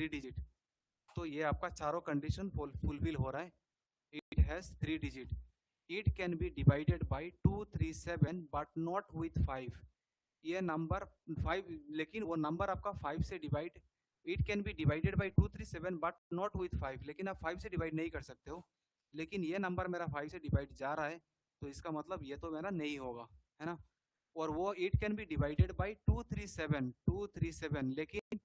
डिजिट, तो ये आपका चारों कंडीशन फुलफिल हो रहा है। It has 3 digit. It can be divided by 2 3 7 but not with 5। ये नंबर 5, लेकिन वो नंबर आपका 5 से divide. It can be divided by 2 3 7 but not with 5, लेकिन आप 5 से डिवाइड नहीं कर सकते हो। लेकिन ये नंबर मेरा 5 से डिवाइड जा रहा है, तो इसका मतलब ये तो मेरा नहीं होगा, है ना। और वो it can be divided by 2 3 7, लेकिन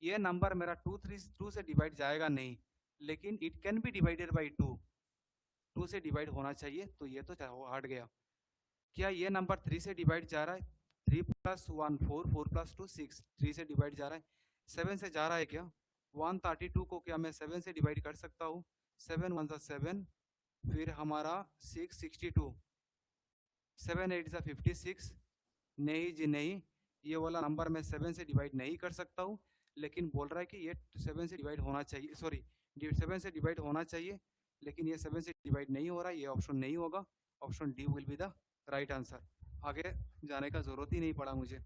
ये नंबर मेरा 2 से डिवाइड जाएगा नहीं, लेकिन it can be divided by 2 से डिवाइड होना चाहिए, तो ये तो हट गया। क्या ये नंबर 3 से डिवाइड जा रहा है, 3 + 1 4, 4 + 2 6, 3 से डिवाइड जा रहा है। 7 से जा रहा है क्या, 132 को क्या मैं 7 से डिवाइड कर सकता हूँ, 7 1 सा 7, फिर हमारा 6 62, 7 8 सा 56। नहीं जी नहीं, ये वाला नंबर मैं 7 से डिवाइड नहीं कर सकता हूँ, लेकिन बोल रहा है कि ये 7 से डिवाइड होना चाहिए, सॉरी 7 से डिवाइड होना चाहिए, लेकिन ये 7 से डिवाइड नहीं हो रहा है, ये ऑप्शन नहीं होगा। Option D will be the right answer. आगे जाने का जरूरत ही नहीं पड़ा मुझे।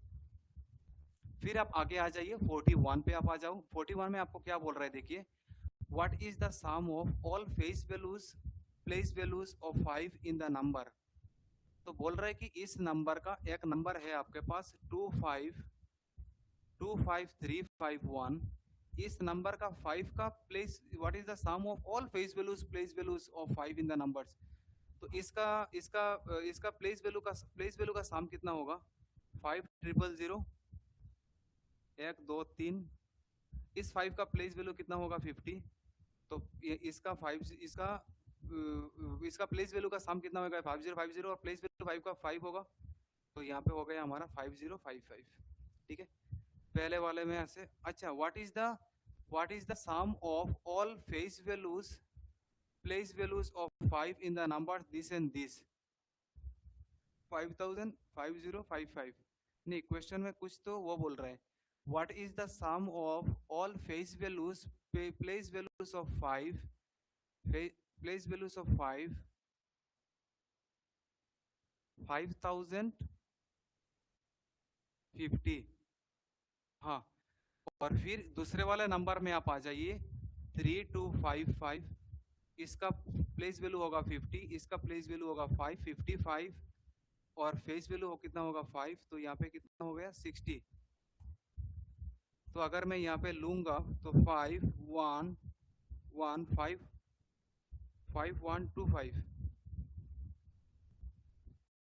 फिर आप आगे आ जाइए 41 पे आप आ जाओ। 41 में आपको क्या बोल रहा है, देखिए। What is the sum of all place values of 5 in the number. तो बोल रहा है कि इस नंबर का एक नंबर है आपके पास 25351। इस नंबर का 5 का place, what is the sum of all place values of 5 in the numbers. तो इसका प्लेस वैल्यू का सम कितना होगा, 5000 1 2 3। इस 5 का प्लेस वैल्यू कितना होगा, 50। तो इसका प्लेस वैल्यू का सम कितना होगा, 5050, और प्लेस वैल्यू 5 का 5 होगा, तो यहाँ पे हो गया हमारा 5055, ठीक है। पहले वाले में ऐसे। अच्छा, what is the sum of all place values of 5 in the number this and this. 5000 5055, नहीं, क्वेश्चन में कुछ तो वो बोल रहा है। What is the sum of all place values of 5 5050। हाँ, और फिर दूसरे वाले नंबर में आप आ जाइए 3255। इसका प्लेस वैल्यू होगा 50, इसका प्लेस वैल्यू होगा 555, और फेस वैल्यू कितना होगा 5, तो यहाँ पे कितना हो गया 60। तो अगर मैं यहाँ पे लूंगा तो 5125,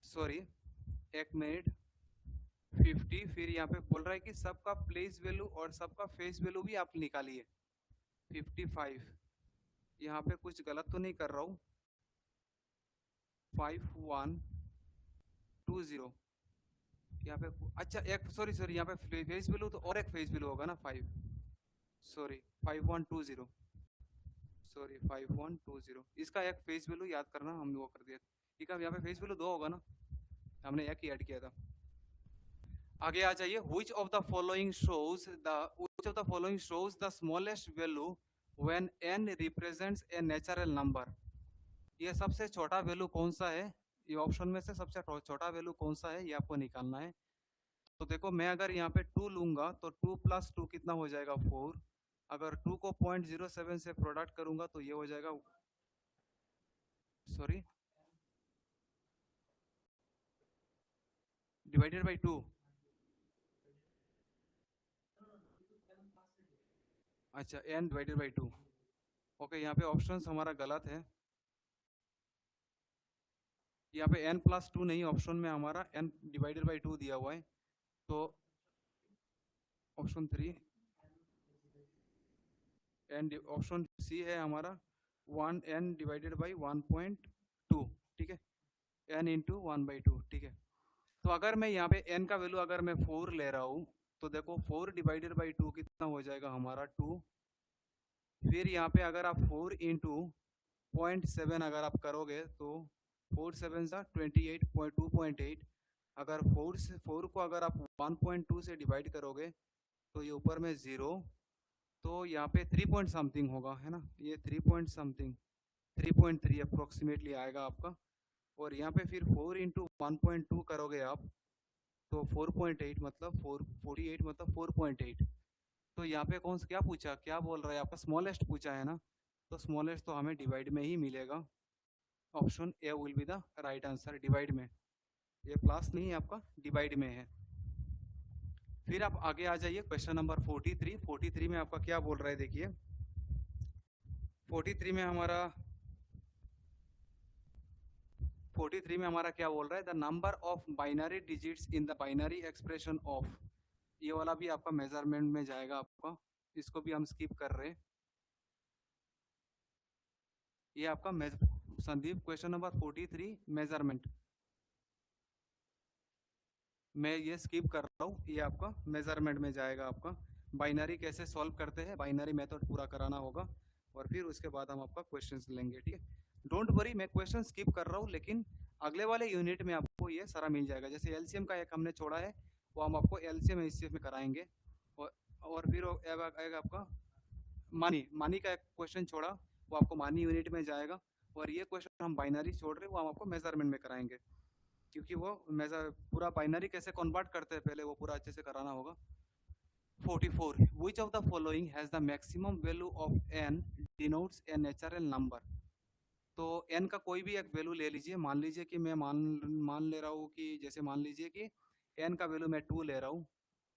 सॉरी एक मिनट, 50। फिर यहाँ पे बोल रहा है कि सबका प्लेस वैल्यू और सबका फेस वैल्यू भी आप निकालिए। 55, यहाँ पे कुछ गलत तो नहीं कर रहा हूँ, 5120 यहाँ पे। अच्छा, एक सॉरी यहाँ पे फेस वैल्यू तो और एक फेस वैल्यू होगा ना 5, सॉरी 5120, सॉरी 5120। इसका एक फेस वैल्यू याद करना, हम वो कर दिया, ठीक है। यहाँ पे फेस वैल्यू 2 होगा ना, हमने एक ही ऐड किया था। आगे आ जाइए। which of the following shows the smallest value when n represents a natural number। ये सबसे छोटा वैल्यू कौन सा है, ये ऑप्शन में से सबसे छोटा वैल्यू कौन सा है, ये आपको निकालना है। तो देखो, मैं अगर यहाँ पे 2 लूंगा तो 2 + 2 कितना हो जाएगा 4। अगर 2 को 0.07 से प्रोडक्ट करूंगा तो ये हो जाएगा सॉरी, डिवाइडेड बाई 2। अच्छा, n डिवाइडेड बाई 2। ओके, यहाँ पे ऑप्शंस हमारा गलत है। यहाँ पे n+2 नहीं, ऑप्शन में हमारा n डिवाइडेड बाई 2 दिया हुआ है। तो ऑप्शन 3, ऑप्शन सी है हमारा 1n डिवाइडेड बाई 1.2। ठीक है, n इंटू 1/2। ठीक है, तो अगर मैं यहाँ पे n का वैल्यू अगर मैं 4 ले रहा हूँ तो देखो 4 डिवाइडेड बाई 2 कितना हो जाएगा हमारा 2। फिर यहाँ पे अगर आप 4 इंटू 0.7 अगर आप करोगे तो 4 7 सा 28.2.8। अगर 4 को अगर आप 1.2 से डिवाइड करोगे तो ये ऊपर में 0, तो यहाँ पे 3 पॉइंट समथिंग होगा, है ना, ये 3 पॉइंट समथिंग 3.3 अप्रोक्सीमेटली आएगा आपका। और यहाँ पे फिर 4 इंटू 1.2 करोगे आप तो 4.8 मतलब 48 मतलब 4.8। तो यहाँ पे कौन सा क्या पूछा, क्या बोल रहा है आपका, स्मॉलेस्ट पूछा है ना, तो स्मॉलेस्ट तो हमें डिवाइड में ही मिलेगा। Option A will be the right answer, divide में। ये प्लस नहीं है आपका, डिवाइड में है। फिर आप आगे आ जाइए क्वेश्चन नंबर 43। 43 में आपका क्या बोल रहा है, देखिए 43 में हमारा 43 में हमारा क्या बोल रहा है, the number of binary digits in the binary expression of. ये वाला भी आपका मेजरमेंट में जाएगा आपका, इसको भी हम स्किप कर रहे हैं। ये आपका संदीप क्वेश्चन नंबर 43 मेजरमेंट, मैं ये स्किप कर रहा हूँ, ये आपका मेजरमेंट में जाएगा। आपका बाइनरी कैसे सॉल्व करते हैं, बाइनरी मेथड पूरा कराना होगा और फिर उसके बाद हम आपका क्वेश्चंस लेंगे। ठीक है, डोंट वरी, मैं क्वेश्चन स्किप कर रहा हूँ, लेकिन अगले वाले यूनिट में आपको ये सारा मिल जाएगा। जैसे एलसीएम का एक हमने छोड़ा है, वो हम आपको एलसीएम एचसीएफ में कराएंगे। और फिर आएगा आपका मानी का एक क्वेश्चन छोड़ा, वो आपको मानी यूनिट में जाएगा। और ये क्वेश्चन हम बाइनरी छोड़ रहे हैं, वो हम आपको मेजरमेंट में कराएंगे, क्योंकि वो मेजर पूरा बाइनरी कैसे कन्वर्ट करते हैं पहले वो पूरा अच्छे से कराना होगा। 44, which of the following has the maximum value of n denotes a natural number। तो n का कोई भी एक वैल्यू ले लीजिए, मान लीजिए कि मैं मान ले रहा हूँ कि जैसे मान लीजिए कि n का वैल्यू मैं 2 ले रहा हूँ।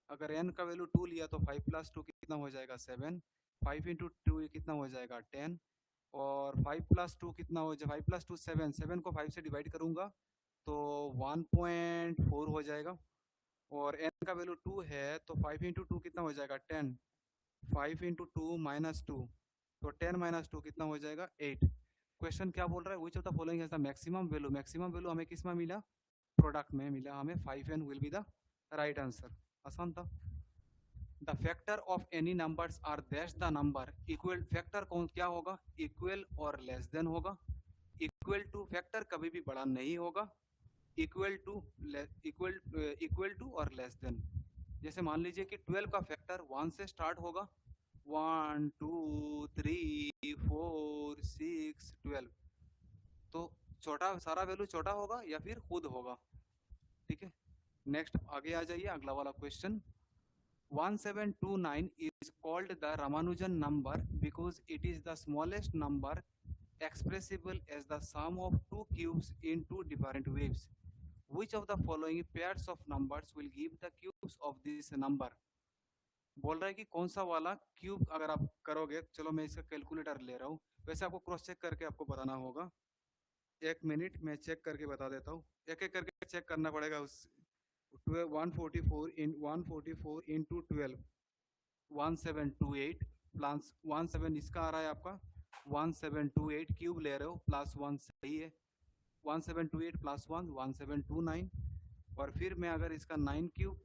अगर n का वैल्यू 2 लिया तो 5 + 2 कितना हो जाएगा 7, 5 इंटू 2 कितना हो जाएगा 10, और 5 + 2 कितना हो जाएगा 5 + 2 7, 7 को 5 से डिवाइड करूंगा तो 1.4 हो जाएगा। और n का वैल्यू 2 है तो 5 इंटू 2 कितना हो जाएगा 10, 5 इंटू 2 - 2, तो 10 - 2 कितना हो जाएगा 8। क्वेश्चन क्या बोल रहा है, which of the following has the maximum value. Maximum value हमें किस में मिला, प्रोडक्ट में मिला हमें, 5n will be the right answer. आसान था। The factor of any numbers are dash the number equal. Factor कौन क्या होगा, इक्वल और लेस देन होगा। इक्वल टू फैक्टर कभी भी बड़ा नहीं होगा, इक्वल टू और लेस देन। जैसे मान लीजिए कि 12 का फैक्टर 1 से स्टार्ट होगा, 1 2 3 4 6 12, तो छोटा सारा वैल्यू छोटा होगा या फिर खुद होगा। ठीक है, नेक्स्ट आगे आ जाइए, अगला वाला question. 1729 is called the Ramanujan number because it is the smallest number expressible as the sum of two cubes in two different waves. Which of the following pairs of numbers will give the cubes of this number? बोल रहा है कि कौन सा वाला cube अगर आप करोगे, चलो मैं इसका कैलकुलेटर ले रहा हूँ, वैसे आपको क्रॉस चेक करके आपको बताना होगा। एक मिनट मैं चेक करके बता देता हूँ, एक एक करके चेक करना पड़ेगा। उस 144 इंटू 12 1728 प्लस 17 इसका आ रहा है आपका 1728, क्यूब ले रहे हो प्लस 1 सही है, 1728 प्लस 1 1729। और फिर मैं अगर इसका 9 क्यूब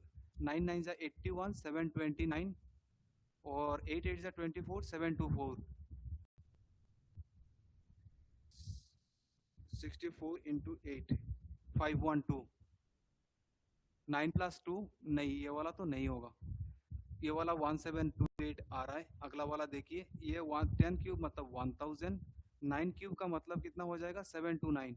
9 9 जा 81 729 और 8 8 जा 24 724 64 इंटू 8 512। 9 + 2 नहीं, ये वाला तो नहीं होगा, ये वाला 1728 आ रहा है। अगला वाला देखिए, ये 10 क्यूब मतलब 1000, 9 क्यूब का मतलब कितना हो जाएगा 729,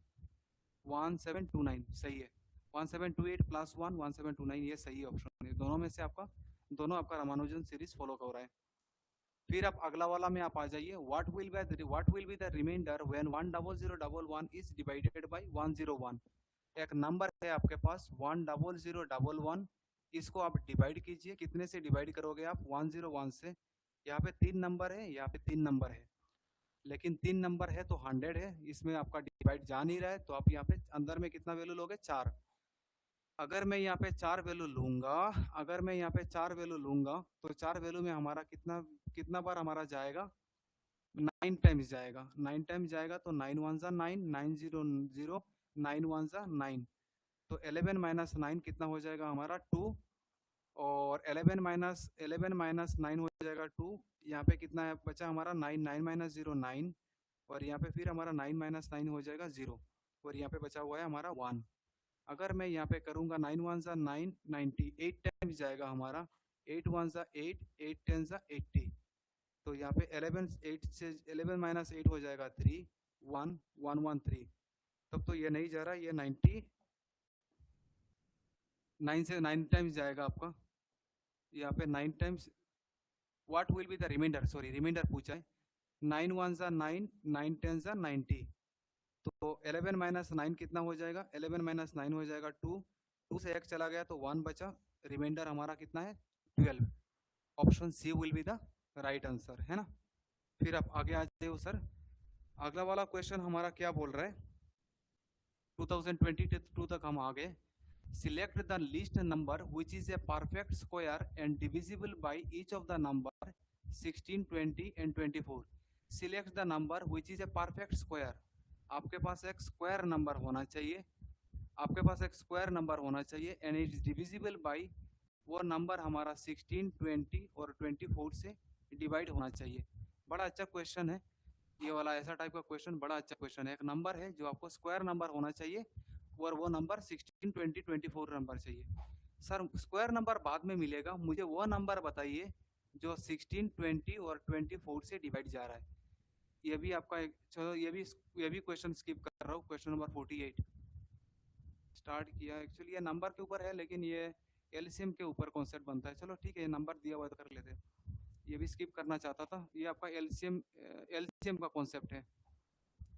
1729 सही है। 1728 प्लस 1 1729 ये सही ऑप्शन है। दोनों में से आपका दोनों आपका रामानुजन सीरीज फॉलो कर रहा है। फिर आप अगला वाला में आप आ जाइए, what will be the remainder when 10011 is divided by 101। एक नंबर है आपके पास 10011, इसको आप डिवाइड कीजिए, कितने से डिवाइड करोगे आप? 101 से। यहाँ पे 3 नंबर है, यहाँ पे 3 नंबर है, लेकिन 3 नंबर है तो 100 है, इसमें आपका डिवाइड जा नहीं रहा है, तो आप यहाँ पे अंदर में कितना वैल्यू लोगे? 4। अगर मैं यहाँ पे 4 वैल्यू लूंगा, अगर मैं यहाँ पे 4 वैल्यू लूंगा, तो 4 वैल्यू में हमारा कितना कितना बार हमारा जाएगा? 9 टाइम्स जाएगा। 9 टाइम्स जाएगा तो 9 1 जा 9, 9 0 0, 9 1 जा 9, तो 11 माइनस 9 कितना हो जाएगा हमारा? 2। और 11 माइनस 9 हो जाएगा 2। यहाँ पे कितना है बचा हमारा? 9, 9 माइनस 0 9, और यहाँ पे फिर हमारा 9 माइनस 9 हो जाएगा 0, और यहाँ पे बचा हुआ है हमारा 1। अगर मैं यहाँ पे करूँगा 9 1 जा 9, 90, 8 टाइम्स जाएगा हमारा, 8 1 जा 8, 8 10 जा 80, तो यहाँ पे 11 8 से 11 माइनस 8 हो जाएगा 3, 1 1 1 3। तब तो ये नहीं जा रहा, ये 99 से 9 टाइम्स जाएगा आपका, यहाँ पे 9 times. What will be the remainder, sorry remainder पूछा है। 9 1 जा 9, 9 10 जा 90, तो 11 माइनस 9 कितना हो जाएगा? 11 माइनस 9 हो जाएगा 2, 2 से 1 चला गया तो 1 बचा, रिमाइंडर हमारा कितना है? 12। Option C will be the right answer, है ना। फिर आप आगे आ जाइए सर। अगला वाला क्वेश्चन हमारा क्या बोल रहा है? 2022 तक हम आ गए। Select the list number which is a perfect square and divisible by each of the number 16, 20 and 24। Select the number which is a perfect square. आपके पास एक स्क्वायर नंबर होना चाहिए, आपके पास एक स्क्वायर नंबर होना चाहिए, and it is divisible by, वो नंबर हमारा 16, 20 और 24 से डिवाइड होना चाहिए। बड़ा अच्छा क्वेश्चन है ये वाला, ऐसा टाइप का क्वेश्चन बड़ा अच्छा क्वेश्चन है। एक नंबर है जो आपको स्क्वायर नंबर होना चाहिए, और वो नंबर 16, 20, 24 नंबर चाहिए। सर स्क्वायर नंबर बाद में मिलेगा, मुझे वो नंबर बताइए जो 16, 20 और 24 से डिवाइड जा रहा है। ये भी आपका एक, चलो ये भी क्वेश्चन स्किप कर रहा हूँ। क्वेश्चन नंबर 48 स्टार्ट किया, एक्चुअली ये नंबर के ऊपर है, लेकिन ये एलसीएम के ऊपर कॉन्सेप्ट बनता है। चलो ठीक है, नंबर दिया हुआ तो कर लेते हैं, ये भी स्किप करना चाहता था। ये आपका एलसीएम का कॉन्सेप्ट है।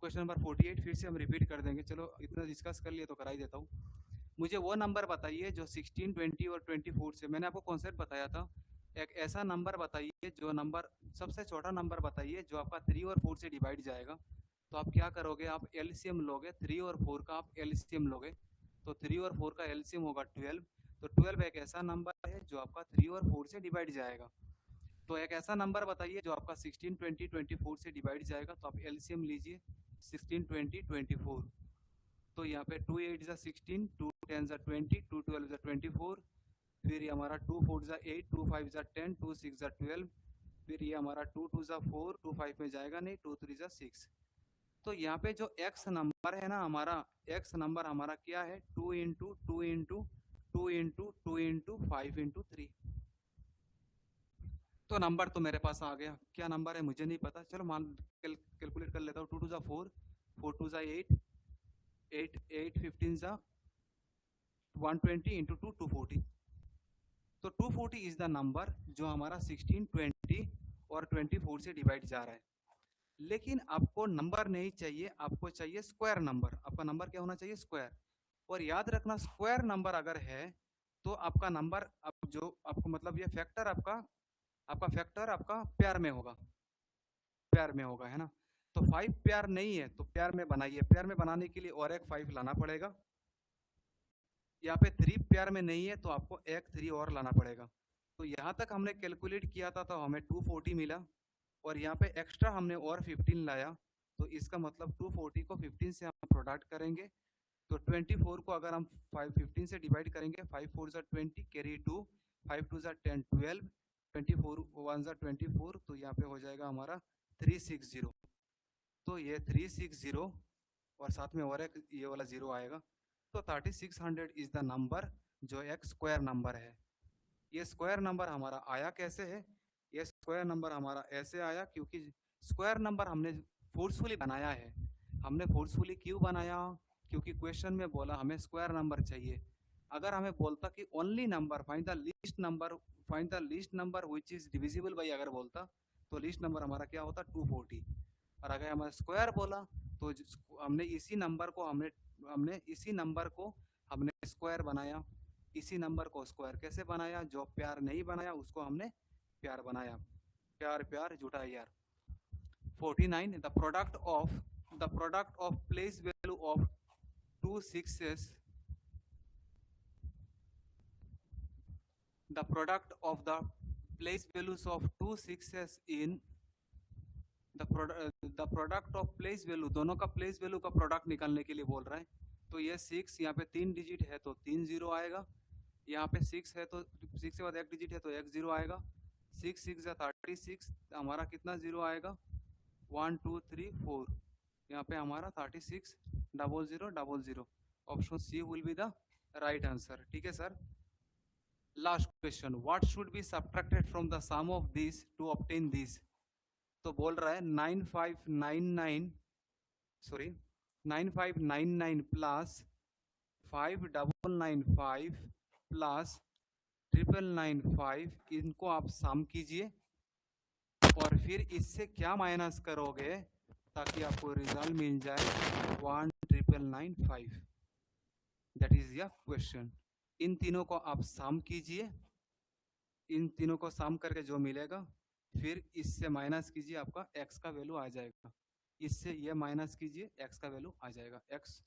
क्वेश्चन नंबर 48 फिर से हम रिपीट कर देंगे, चलो इतना डिस्कस कर लिया तो करा ही देता हूँ। मुझे वो नंबर बताइए जो 16, 20 और 24 से, मैंने आपको कॉन्सेप्ट बताया था, एक ऐसा नंबर बताइए जो नंबर, सबसे छोटा नंबर बताइए जो आपका 3 और 4 से डिवाइड जाएगा। तो आप क्या करोगे? आप एलसीएम लोगे, 3 और 4 का आप एलसीएम लोगे, तो 3 और 4 का एलसीएम होगा 12। तो 12 एक ऐसा नंबर है जो आपका 3 और 4 से डिवाइड जाएगा। तो एक ऐसा नंबर बताइए जो आपका 16, 20, 24 से डिवाइड जाएगा, तो आप एलसीएम लीजिए 16, 20, 24। तो यहाँ पे 2 8 जा 16, 2 10 जा 20, 2 12 जा 24, फिर ये हमारा 2 4 जा 8, 2 5 जा 10, 2 6 जा 12, फिर ये हमारा 2 2 जा 4, 2 5 में जाएगा नहीं, 2 3 जा 6। तो यहाँ पे जो x नंबर है ना हमारा, x नंबर हमारा क्या है? 2 into 2 into 2 into 2 into 5 into 3। तो नंबर तो मेरे पास आ गया, क्या नंबर है मुझे नहीं पता, चलो मान कैलकुलेट कर लेता हूँ। 2 2 जा 4, 4 2 जा 8, 8 8 15 जा 120 इंटू 2 240। तो 240 इज द नंबर जो हमारा 16, 20 और 24 से डिवाइड जा रहा है। लेकिन आपको नंबर नहीं चाहिए, आपको चाहिए स्क्वायर नंबर। आपका नंबर क्या होना चाहिए? स्क्वायर। और याद रखना, स्क्वायर नंबर अगर है तो आपका नंबर, अब जो आपको मतलब ये फैक्टर आपका फैक्टर आपका प्यार में होगा, प्यार में होगा, है ना। तो 5 प्यार नहीं है तो प्यार में बनाइए, प्यार में बनाने के लिए और एक 5 लाना पड़ेगा। यहाँ पे 3 प्यार में नहीं है तो आपको एक 3 और लाना पड़ेगा। तो यहाँ तक हमने कैलकुलेट किया था तो हमें 240 मिला, और यहाँ पे एक्स्ट्रा हमने और 15 लाया, तो इसका मतलब 240 को 15 से हम प्रोडक्ट करेंगे, तो 24 को अगर हम 15 से डिवाइड करेंगे, 5 4 जा 20 कैरी 2, 5 2 जा 10 12, 24 1 जा 24, तो यहाँ पे हो जाएगा हमारा 360। तो ये 360 और साथ में और एक ये वाला 0 आएगा, तो 3600 इज द नंबर जो एक स्क्वायर नंबर है। ये स्क्वायर नंबर हमारा आया कैसे है? ये स्क्वायर नंबर हमारा ऐसे आया क्योंकि स्क्वायर नंबर हमने फोर्सफुली बनाया है। हमने फोर्सफुली क्यों बनाया? क्योंकि क्वेश्चन में बोला हमें स्क्वायर नंबर चाहिए। अगर हमें बोलता कि only number find the least number, find the least number which is divisible by, अगर बोलता तो लीस्ट नंबर हमारा क्या होता 240। और अगर हमारा स्क्वायर बोला तो हमने इसी नंबर को हमने स्क्वायर बनाया। इसी नंबर को स्क्वायर कैसे बनाया? जो प्यार नहीं बनाया उसको हमने प्यार बनाया। प्यार प्यार जुटा यार। 49 the product of place value of two sixes the product of the place values of two sixes in the product of place value, दोनों का place value का प्रोडक्ट निकालने के लिए बोल रहा है। तो ये 6 यहाँ पे 3 डिजिट है तो 3 जीरो आएगा। यहाँ पे 6 है तो 6 के बाद एक डिजिट है तो 1 जीरो आएगा। 6 6 या 36 हमारा कितना जीरो आएगा? 1 2 3 4। यहाँ पे हमारा 36 0000। Option C will be the right answer. ठीक है sir. Last question, what should be subtracted from the sum of this to obtain this. तो बोल रहा है 9599 प्लस 5995 प्लस 9995, इनको आप सम कीजिए और फिर इससे क्या माइनस करोगे ताकि आपको रिजल्ट मिल जाए 1995। दैट इज य क्वेश्चन। इन तीनों को आप सम कीजिए, इन तीनों को सम करके जो मिलेगा फिर इससे माइनस कीजिए, आपका x का वैल्यू आ जाएगा। इससे ये माइनस कीजिए, x का वैल्यू आ जाएगा। x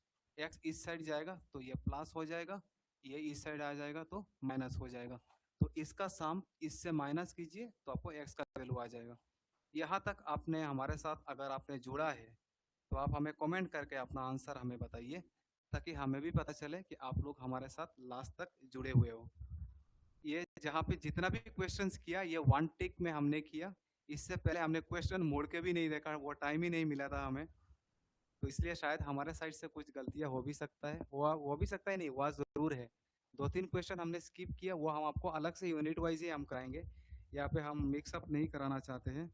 इस साइड जाएगा तो ये प्लस हो जाएगा, ये इस साइड आ जाएगा तो माइनस हो जाएगा। तो इसका सम इससे माइनस कीजिए तो आपको x का वैल्यू आ जाएगा। यहाँ तक आपने हमारे साथ अगर आपने जुड़ा है तो आप हमें कमेंट करके अपना आंसर हमें बताइए, ताकि हमें भी पता चले कि आप लोग हमारे साथ लास्ट तक जुड़े हुए हो। ये जहाँ पे जितना भी क्वेश्चंस किया ये वन टेक में हमने किया। इससे पहले हमने क्वेश्चन मोड़ के भी नहीं देखा, वो टाइम ही नहीं मिला था हमें। तो इसलिए शायद हमारे साइड से कुछ गलतियां हो भी सकता है, हो भी सकता है नहीं, हुआ ज़रूर है। 2-3 क्वेश्चन हमने स्किप किया, वो हम आपको अलग से यूनिट वाइज ही हम कराएंगे। यहाँ पे हम मिक्सअप नहीं कराना चाहते हैं।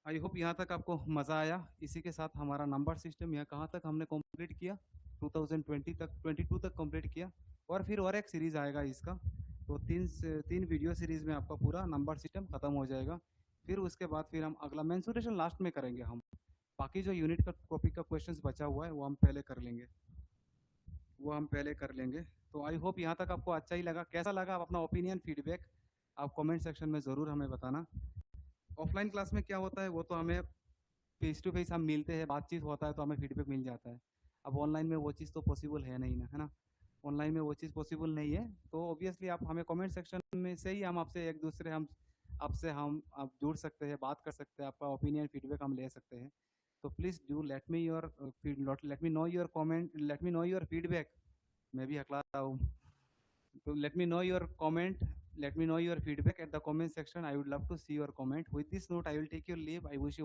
आई होप यहाँ तक आपको मज़ा आया। इसी के साथ हमारा नंबर सिस्टम यहाँ कहाँ तक हमने कंप्लीट किया, 2022 तक कंप्लीट किया। और एक सीरीज़ आएगा इसका, तो 3 वीडियो सीरीज़ में आपका पूरा नंबर सिस्टम ख़त्म हो जाएगा। फिर उसके बाद फिर हम अगला मेंसुरेशन लास्ट में करेंगे। हम बाकी जो यूनिट का टॉपिक का क्वेश्चंस बचा हुआ है वो हम पहले कर लेंगे। तो आई होप यहाँ तक आपको अच्छा ही लगा। कैसा लगा आप अपना ओपिनियन फीडबैक आप कमेंट सेक्शन में ज़रूर हमें बताना। ऑफलाइन क्लास में क्या होता है वो तो हमें फेस टू फेस हम मिलते हैं, बातचीत होता है तो हमें फीडबैक मिल जाता है। अब ऑनलाइन में वो चीज़ तो पॉसिबल है नहीं ना, है ना। ऑनलाइन में वो चीज़ पॉसिबल नहीं है, तो ऑब्वियसली आप हमें कमेंट सेक्शन में से ही हम आपसे आप जुड़ सकते हैं, बात कर सकते हैं, आपका ओपिनियन फीडबैक हम ले सकते हैं। तो please do let me know your comment, let me know your feedback. मैं भी हकला रहा हूँ। तो let me know your feedback at the comment section. I would love to see your comment. With this note, I will take your leave. I wish you